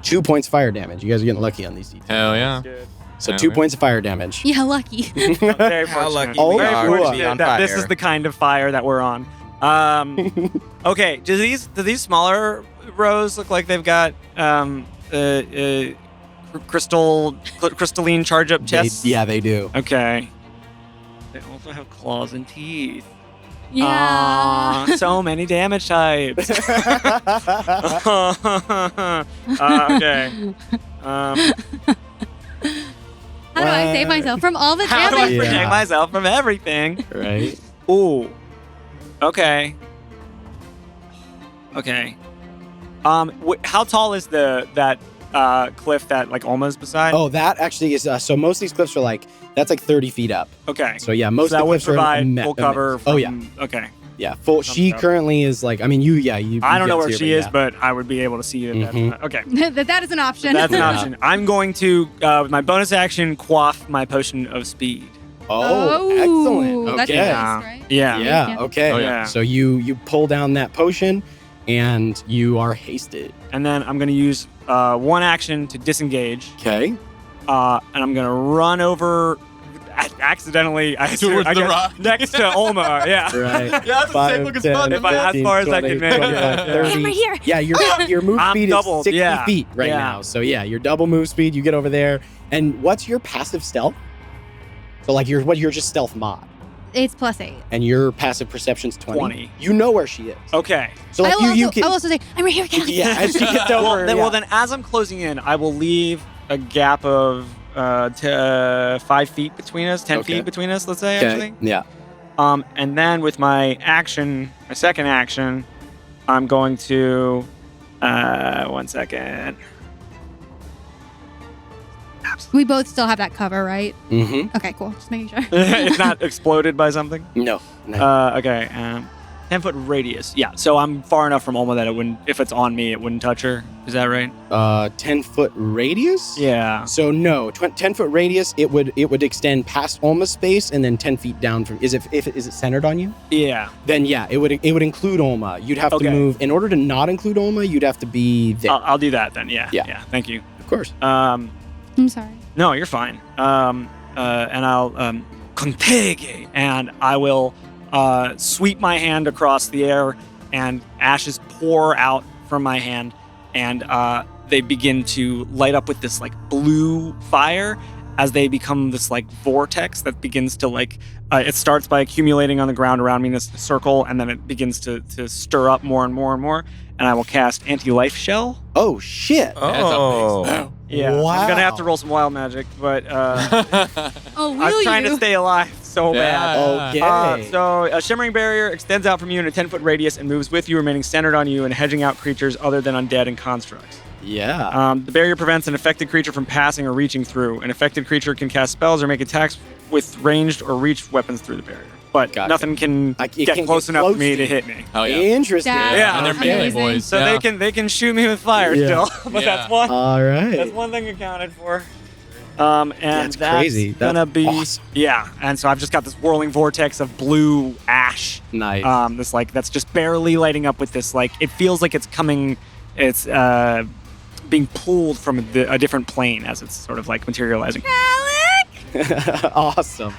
2 points fire damage. You guys are getting lucky on these details. Hell yeah. Good. So 2 points of fire damage. Yeah, lucky. I'm very How fortunate. lucky we Very are to fortunate be on that this fire. is the kind of fire that we're on. Okay. Do these smaller rows look like they've got crystalline charge up chests? They do. Okay. They also have claws and teeth. Yeah. Aw, so many damage types. Okay. How do I save myself from all the How do I damage? protect myself from everything? Right. Ooh. Okay. Okay. How tall is that cliff that Alma's beside? Oh, that actually is. So most of these cliffs are that's 30 feet up. Okay. So yeah, most So of that the would cliffs are provide full cover. Oh yeah, Okay. yeah. Full. She stuff. currently is you. I don't know guys where here, she is, yeah. but I would be able to see it. Mhm. Okay. That is an option. That's an option. I'm going to, with my bonus action, quaff my potion of speed. Oh, excellent. That's Okay. nice, right? Yeah. Yeah. Yeah. Okay. Oh, yeah. So you pull down that potion, and you are hasted. And then I'm going to use one action to disengage, Okay. and I'm going to run over accidentally Towards the guess, rock. next to Ulma. Yeah. Right. Yeah, that's the same look as fun. If I- as far as I can make it. 30. I'm right here. Yeah, your move I'm speed doubled, is 60 yeah. feet right Yeah. now. So yeah, your double move speed. You get over there, and what's your passive stealth? So you're just stealth mod, It's +8. and your passive perception's 20. 20. You know where she is. Okay. So I will you also, can. I'll also say, I'm right here again. Yeah, as she gets over. Well, then, as I'm closing in, I will leave a gap of 5 feet between us, 10 Okay. feet between us, let's say, Okay. actually. Yeah. And then with my second action, I'm going to, 1 second. We both still have that cover, right? Mm-hmm. Okay, cool. Just making sure. It's not exploded by something. No. Okay. 10-foot radius. Yeah. So I'm far enough from Ulma that it wouldn't, if it's on me, it wouldn't touch her. Is that right? 10-foot radius. Yeah. So no, 10-foot radius. It would extend past Ulma's space and then 10 feet down from. Is it centered on you? Yeah. Then yeah, it would include Ulma. You'd have Okay. to move in order to not include Ulma. You'd have to be there. I'll do that then. Yeah. Yeah. Yeah. Thank you. Of course. I'm sorry. No, you're fine. And I'll contege, and I will sweep my hand across the air, and ashes pour out from my hand, and they begin to light up with this blue fire, as they become this like vortex that begins to like it starts by accumulating on the ground around me in this circle, and then it begins to stir up more and more and more. And I will cast Anti-Life Shell. Oh shit! Oh. Yeah, Wow. I'm gonna have to roll some wild magic, but Oh, will I'm trying you? to stay alive so bad. Okay. So a shimmering barrier extends out from you in a 10-foot radius and moves with you, remaining centered on you and hedging out creatures other than undead and constructs. Yeah. The barrier prevents an affected creature from passing or reaching through. An affected creature can cast spells or make attacks with ranged or reached weapons through the barrier. But Gotcha. nothing can It get can't close get enough close for me to to you. hit me. Oh, yeah. Interesting. That's Yeah, And they're melee amazing. boys. So yeah. they can shoot me with fire Yeah. still. But Yeah. that's one. All right. That's one thing accounted for. And That's crazy. That's gonna be awesome. yeah. And so I've just got this whirling vortex of blue ash. Nice. This like that's just barely lighting up with this like it feels like it's coming. It's being pulled from a different plane as it's sort of like materializing. Awesome.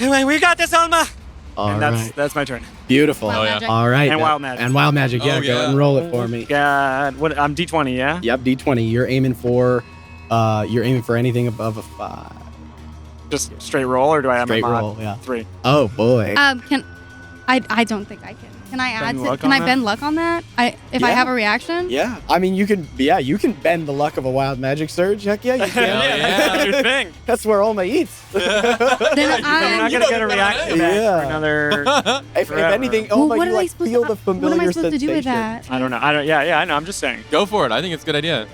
We got this, Alma. All And right. that's my turn. Beautiful. Wild yeah. magic. All right. And wild magic. And wild magic. Yeah. Oh, Go yeah. ahead and roll it for me. God, what? I'm D20, yeah. Yep. D20. You're aiming for. You're aiming for anything above a 5. Just straight roll, or do I have Straight my mod? roll. Yeah. 3? Oh boy. Can I don't think I can. Can I add? Bend luck Can on I that? bend luck on that? If I Yeah. have a reaction. Yeah. I mean, you can. Yeah. You can bend the luck of a wild magic surge. Heck yeah, you can. That's your thing. That's where Olma eats. Then I'm not gonna get a reaction back Yeah. for another. If Forever. anything, Well, Olma, what you am I like supposed feel to? the familiar What am I supposed to do with sensation. that? I don't know. Yeah, I know. I'm just saying. Go for it. I think it's a good idea.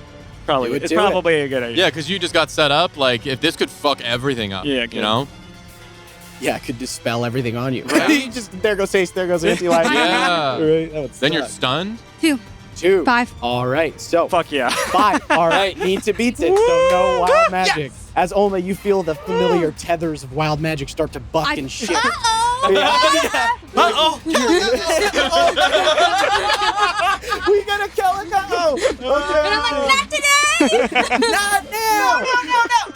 Probably. Do it, It's do it. probably a good idea. Yeah, because you just got set up. Like, if this could fuck everything up, Yeah, you good. know? Yeah, it could dispel everything on you. Yeah. You just there goes Ace, there goes anti-life. Yeah. Right, that would Then you're suck. stunned. 2, 2. 5. All right, so Fuck yeah. 5. All right, need to beat it. So no wild magic. As Olma, you feel the familiar tethers of wild magic start to buck and shift. Uh-oh. Yeah. Uh-oh. We gotta kill a cow. And I'm like, not today. Not now.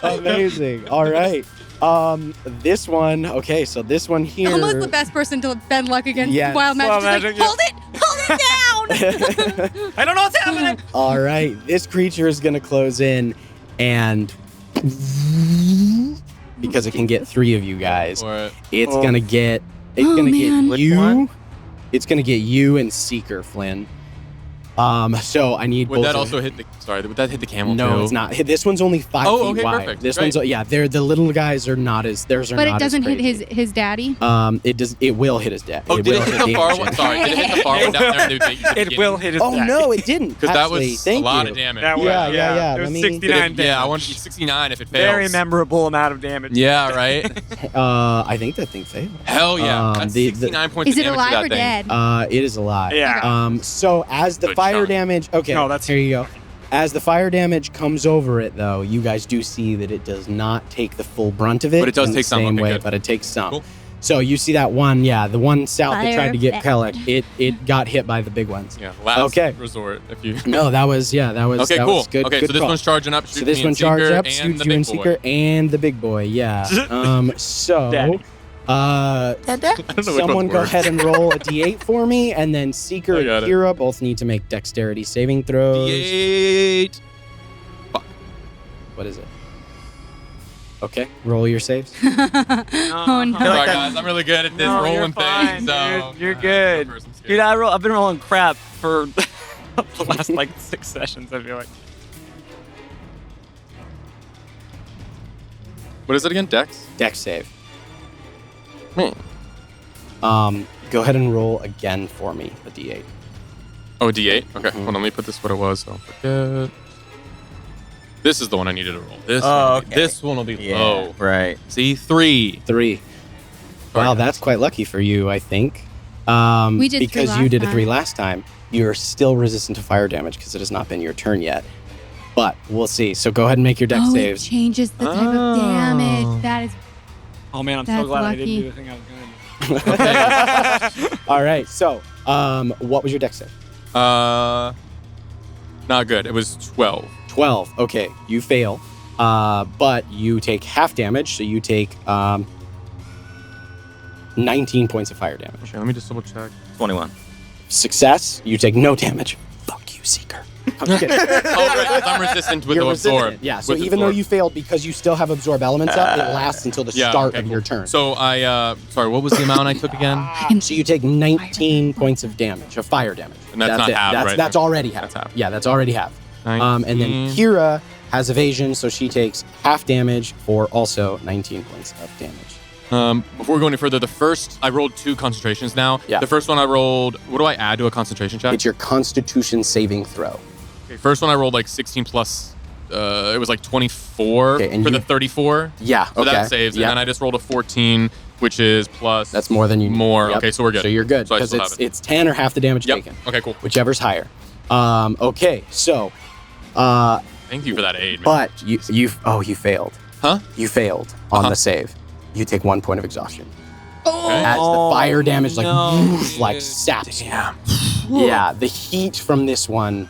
No. Amazing. All right. This one. Okay, so this one here. Almost the best person to bend luck against Yes. wild magic. Wild She's magic, like, hold it down. I don't know what's happening. All right, this creature is gonna close in, and because it can get 3 of you guys, Or it's Oh. gonna get. It's Oh, gonna man. get Which you. one? It's gonna get you and Seeker, Flynn. So I need would both that of- also hit the? Sorry, would that hit the camel No, too? it's not. This one's only 5 Oh, feet okay, wide. perfect. This Great. one's they're the little guys are not as theirs are But not it doesn't as hit crazy. his daddy. It does. It will hit his dad. Oh, did will it hit the far ancient. one? Sorry, did it hit the far one down there? It will hit his Oh back. no, it didn't. Because that Actually, was a thank lot you. of damage. That was, Yeah, yeah. It was Let me- 69 damage. Yeah, I want to be 69 if it fails. Very memorable amount of damage. Yeah, right. I think that thing failed. Hell yeah. That's the- 69 points Is of it damage to alive that or thing. dead? It is alive. Yeah. So as the Good fire chunk. damage, okay. No, that's- here you go. As the fire damage comes over it, though, you guys do see that it does not take the full brunt of it. But it does in the take some, same okay, way, good. but it takes some. Cool. So you see that one, the one south that tried to get Perfect. Kellic, it got hit by the big ones. Yeah, last Okay. resort. If you. No, that was Okay, that cool. was good. Okay, good so this call. one's charging up. So shoots this me one and charged Seeker up, and shoots the you big and boy. Seeker and the big boy. Yeah. So Daddy. I don't know which someone one's go worse. ahead and roll a d8 for me, and then Seeker I and got it. Kira both need to make dexterity saving throws. D8. What is it? Okay, roll your saves. Oh no. Sorry guys, I'm really good at this No, you're rolling fine, thing. So dude. You're good. go first, I'm scared. Dude, I've been rolling crap for the last like 6 sessions, I feel like. What is it again? Dex? Dex save. Hmm. Go ahead and roll again for me, a d8. Oh, D8? Okay, hold on, let me put this what it was. So I don't forget. This is the one I needed to roll. This one will be Yeah. low. Right. See, 3. 3. Wow, Sorry, that's quite lucky for you, I think. We did 3 because you last did a 3 time. last time. You're still resistant to fire damage because it has not been your turn yet. But we'll see. So go ahead and make your dex Oh, it saves. changes the type of damage. That is. Oh man, I'm so That's glad I lucky. didn't do the thing I was gonna do. All right. So, what was your dex save? Not good. It was 12. 12. Okay, you fail. But you take half damage, so you take 19 points of fire damage. Okay, let me just double check. 21. Success, you take no damage. Fuck you, Seeker. I'm just kidding. right, I'm resistant with You're the resistant. absorb. Yeah, so with even though absorb. you failed, because you still have absorb elements up, it lasts until the start of your turn. So I, sorry, what was the amount I took again? So you take 19 points of damage, of fire damage. And that's not it. half, right? That's already half. That's half. Yeah, that's already half. 19. And then Kira has evasion, so she takes half damage for also 19 points of damage. Before we go any further, I rolled 2 concentrations now. Yeah. The first one I rolled, what do I add to a concentration check? It's your Constitution saving throw. Okay, first one I rolled like 16 plus, it was like 24 for the 34. Yeah, So that saves. And then I just rolled a 14, which is plus. That's more than you need. More. Yep. Okay, so we're good. So you're good, So I because still have it. it's 10 or half the damage taken. Okay, cool. Whichever's higher. Okay, so... Thank you for that aid, man. But you failed. Huh? You failed on the save. You take 1 point of exhaustion. Okay. As the fire damage saps you. Yeah, the heat from this one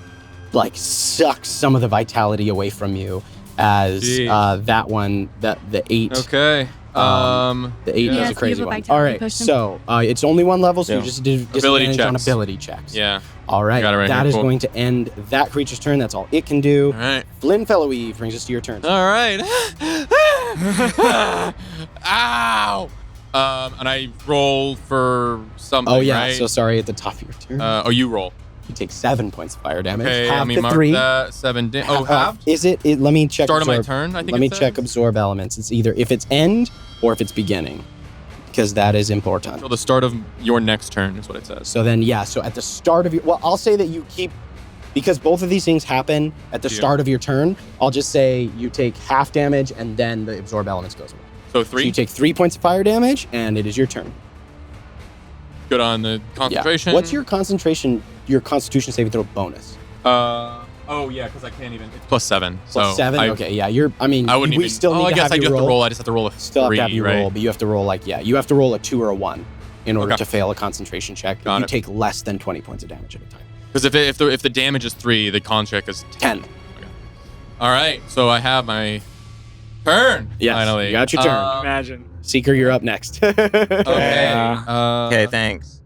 sucks some of the vitality away from you as that one, the 8. Okay. The 8 is a so you crazy have a one. vitality All right, potion. so it's only one level, so Yeah. you just do Ability disadvantage on checks. ability checks. Yeah. All right, Got it right that here, is cool. going to end that creature's turn. That's all it can do. All right. Flynn Felloweve brings us to your turn. All right. Ow. And I roll for something, Oh yeah, right? so sorry at the top of your turn. You roll. You take 7 points of fire damage. Okay, half let me the mark 3. that. 7 half? Is it? Let me check. Start of my absorb. turn, I think Let me it check says? absorb elements. It's either if it's end or if it's beginning, because that is important. Till the start of your next turn is what it says. So then, so at the start of your, I'll say that you keep, because both of these things happen at the start of your turn. I'll just say you take half damage and then the absorb elements goes away. So 3? So you take 3 points of fire damage and it is your turn. Good on the concentration. Yeah. What's your concentration? Your Constitution saving throw bonus? Oh yeah, because I can't even. It's plus 7. Plus so 7. Okay, yeah. I wouldn't we even. still need I to guess have I you do have roll. to roll. I just have to roll a 3, Still have to have you right? roll, but you have to roll you have to roll a 2 or a 1 in order Okay. to fail a concentration check. Got You it. take less than 20 points of damage at a time. Because if the damage is 3, the con check is 10. Okay. All right, so I have my turn. Yes, Finally, you got your turn. Imagine. Seeker, you're up next. Okay. Okay, thanks.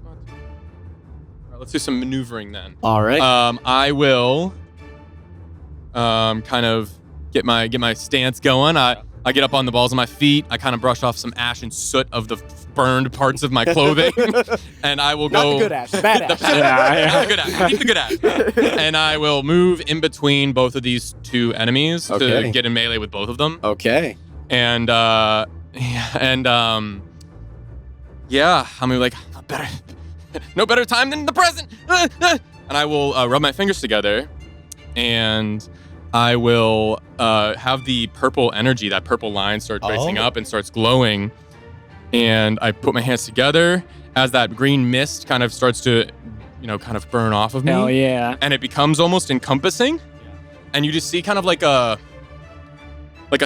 All right, let's do some maneuvering then. All right. I will kind of get my stance going. I get up on the balls of my feet. I kind of brush off some ash and soot of the burned parts of my clothing, and I will Not go. the good ash, the bad ash. Not the good ash. Keep the good ash. And I will move in between both of these 2 enemies to Okay. get in melee with both of them. Okay. And I'm like, no better time than the present. And I will rub my fingers together, and I will have the purple energy, that purple line, start tracing up and starts glowing. And I put my hands together as that green mist kind of starts to, kind of burn off of me. Hell yeah. And it becomes almost encompassing. And you just see kind of like a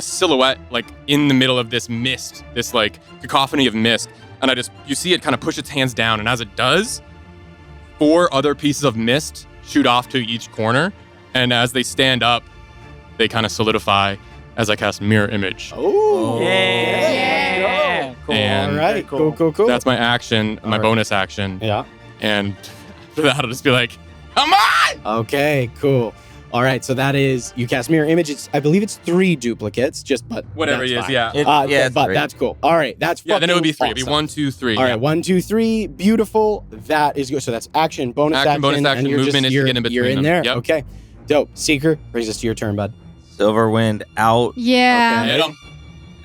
silhouette, like in the middle of this mist, this like cacophony of mist. And you see it kind of push its hands down. And as it does, 4 other pieces of mist shoot off to each corner. And as they stand up, they kind of solidify as I cast Mirror Image. Oh. Yeah. Cool. And All right. Cool. that's my action, my right. bonus action. Yeah. And after that, I'll just be like, come on! Okay, cool. All right, so that is, you cast Mirror Image. I believe it's 3 duplicates, but Whatever that's it is, fine. yeah. But three. that's cool. All right, that's Yeah, then it would be 3. awesome. It'd be 1, 2, 3. All right, 1, 2, 3. Beautiful. That is good. So that's action, bonus Action, action, bonus action, and you're movement just, is to you're, get in between you're in them. there. Yep. Okay, dope. Seeker brings us to your turn, bud. Silverwind out. Yeah. Okay. Hit 'em.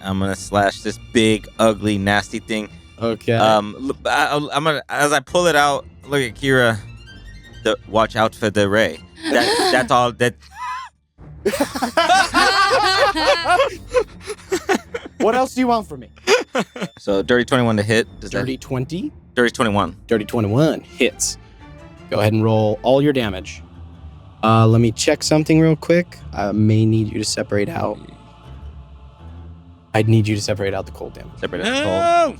I'm gonna slash this big, ugly, nasty thing. Okay. I'm gonna, as I pull it out, look at Kira. Watch out for the ray. That's all. That What else do you want from me? so dirty 21 to hit. Does Dirty 20. Dirty 21. Dirty 21 hits. Go ahead and roll all your damage. Let me check something real quick. I may need you to separate out. I'd need you to separate out the cold damage. Separate out the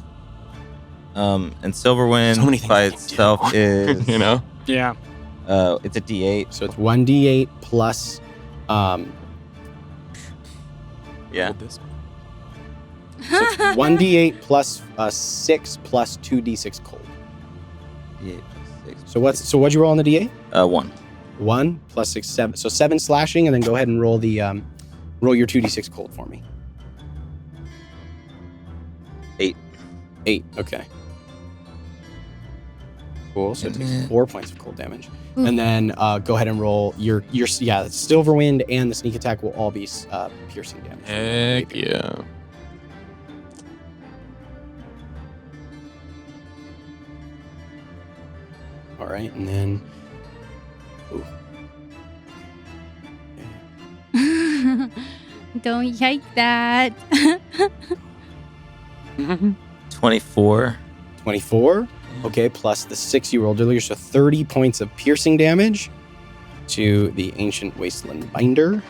cold. And Silverwind So many things by I can do. itself is Yeah. it's a D8. So it's 1d8 plus Yeah. Hold this. so it's 1d8 plus 6 plus 2d6 cold. D8 plus So what'd you roll on the D8? 1. 1 plus 6, 7. So 7 slashing, and then go ahead and roll the roll your 2d6 cold for me. 8. 8. Okay. Cool. So it takes 4 points of cold damage, and then go ahead and roll your silver wind and the sneak attack will all be piercing damage. Heck yeah. All right, and then. Ooh. Don't yike that. 24. 24. Okay, plus the 6 you rolled earlier, so 30 points of piercing damage to the Ancient Wasteland Binder.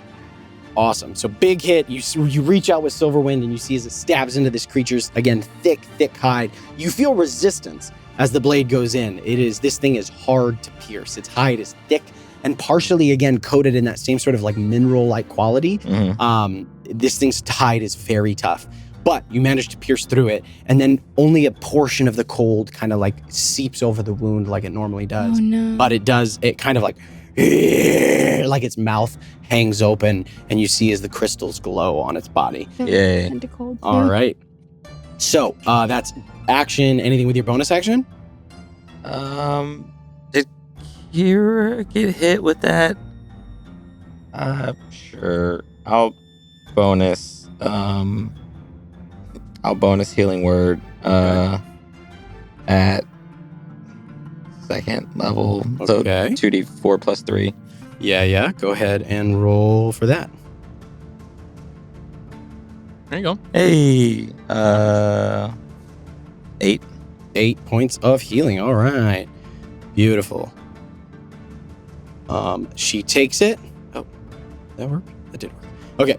Awesome. So big hit. You reach out with Silver Wind and you see as it stabs into this creature's, again, thick hide. You feel resistance as the blade goes in. This thing is hard to pierce. Its hide is thick and partially, again, coated in that same sort of like mineral-like quality. Mm-hmm. This thing's hide is very tough. But you manage to pierce through it, and then only a portion of the cold kind of like seeps over the wound like it normally does. Oh, no. But it kind of like its mouth hangs open, and you see as the crystals glow on its body. Yay. All right. So that's action. Anything with your bonus action? Did Kira get hit with that? Sure. I'll bonus healing word at second level. Okay. So 2d4 plus 3. Yeah. Go ahead and roll for that. There you go. Hey, 8. 8 points of healing. All right. Beautiful. She takes it. Oh, that worked? That did work. Okay.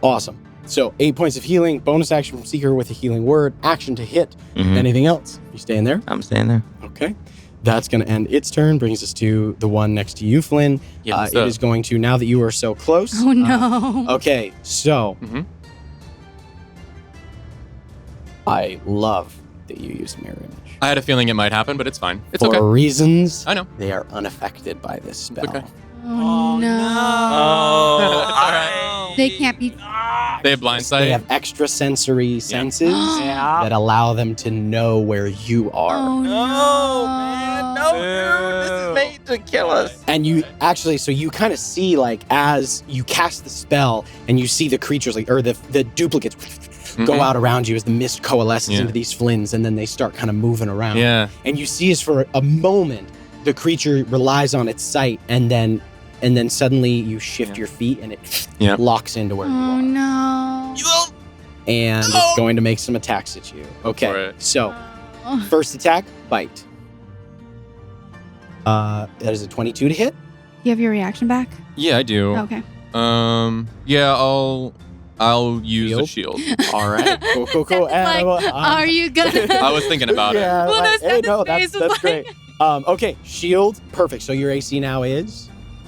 Awesome. So 8 points of healing, bonus action from Seeker with a healing word, action to hit. Mm-hmm. Anything else? You staying there? I'm staying there. Okay. That's going to end its turn, brings us to the one next to you, Flynn. Yeah, it is going to, now that you are so close. Oh, no. Okay, so I love that you used mirror image. I had a feeling it might happen, but it's fine. It's For okay. reasons, I know. they are unaffected by this spell. Okay. Oh, no. Oh, It's all right. They can't be. They have blind sight. They have extrasensory senses that allow them to know where you are. Oh, no. man. No, dude. This is made to kill us. And you actually, so you kind of see, like, as you cast the spell and you see the creatures, like, or the duplicates go out around you as the mist coalesces into these flins, and then they start kind of moving around. Yeah. And you see as for a moment, the creature relies on its sight, and then suddenly you shift your feet and it locks into where you Oh, are. no. And it's going to make some attacks at you. Okay, Right. so first attack, bite. That is a 22 to hit. You have your reaction back? Yeah, I do. Okay. Yeah, I'll use the shield. All right, cool. Like, are you gonna? I was thinking about it. Yeah, Well, like, that's hey, the no, face that's was great. Okay, shield, perfect. So your AC now is?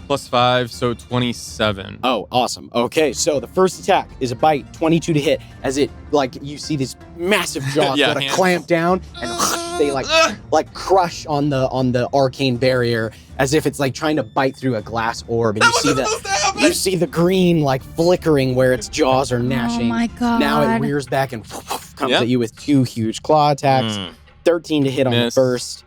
+5, so 27. Oh, awesome. Okay, so the first attack is a bite, 22 to hit, as it, like, you see these massive jaws Yeah, sort of hands. clamp down and they like crush on the arcane barrier as if it's like trying to bite through a glass orb, and you see the green like flickering where its jaws are gnashing. Oh my god. Now it rears back and comes at you with 2 huge claw attacks. 13 to hit on the Miss. first,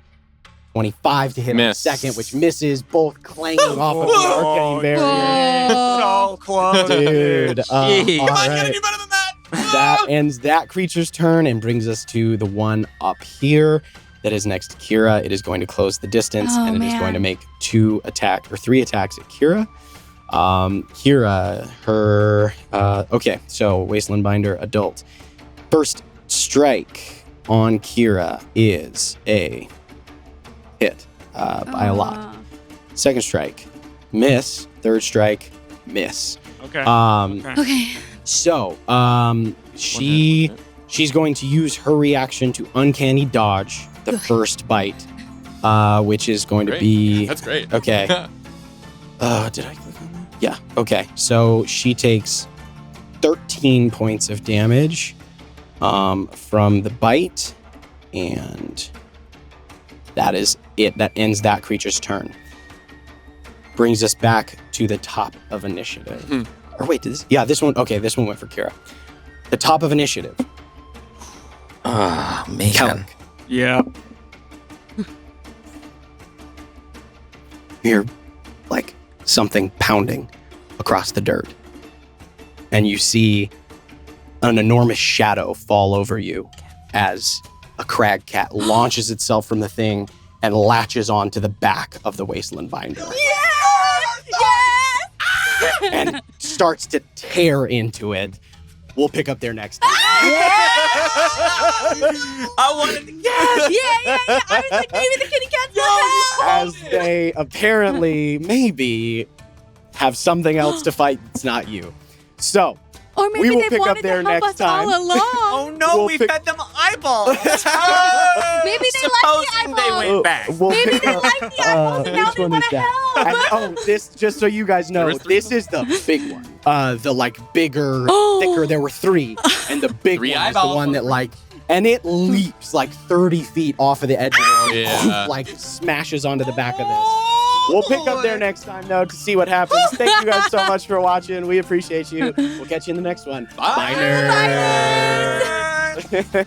25 to hit on the Miss. second, which misses, both clanging off of the arcane barrier. So close. Dude, all Jeez. right. That ends that creature's turn and brings us to the one up here that is next to Kira. It is going to close the distance, Oh, and it is man. going to make 3 attacks at Kira. Kira, her okay, so Wasteland Binder adult. First strike on Kira is a hit by a lot. Second strike, miss. Third strike, miss. Okay. Okay. So, she's going to use her reaction to uncanny dodge the first bite, which is going to Great. be That's great. okay. Did I click on that? Yeah. Okay. So she takes 13 points of damage from the bite, and That is it. That ends that creature's turn. Brings us back to the top of initiative. Or wait, this one. Okay, this one went for Kira. The top of initiative. Ah, man. Kellic. Yeah. You hear like something pounding across the dirt. And you see an enormous shadow fall over you as a crag cat launches itself from the thing and latches onto the back of the wasteland binder. And starts to tear into it. We'll pick up there next time. I wanted to guess. Yeah. I was like, maybe the kitty cat's help. As they apparently, maybe, have something else to fight that's not you. So, Or maybe we will they pick up wanted there to help next us all time. along. Oh no, We'll we pick- fed them eyeballs. Maybe they like the Supposing they eyeballs. went back. We'll Maybe pick they up, like the eyeballs and now which they one want is to that? help. And, this, just so you guys know, this is the big one. The like bigger, thicker. There were 3, and the big Three one is the eyeballs. one that like, and it leaps like 30 feet off of the edge of the road, Yeah. like smashes onto the back of this. We'll pick up there next time, though, to see what happens. Thank you guys so much for watching. We appreciate you. We'll catch you in the next one. Bye nerds.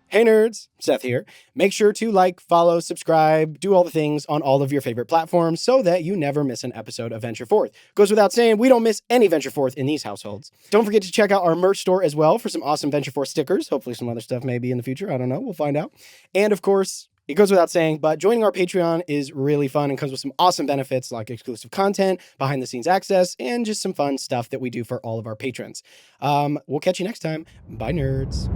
Hey nerds, Seth here. Make sure to like, follow, subscribe, do all the things on all of your favorite platforms so that you never miss an episode of Venture Forth. Goes without saying, we don't miss any Venture Forth in these households. Don't forget to check out our merch store as well for some awesome Venture Forth stickers. Hopefully some other stuff maybe in the future. I don't know. We'll find out. And of course, it goes without saying, but joining our Patreon is really fun and comes with some awesome benefits like exclusive content, behind the scenes access, and just some fun stuff that we do for all of our patrons. We'll catch you next time. Bye nerds.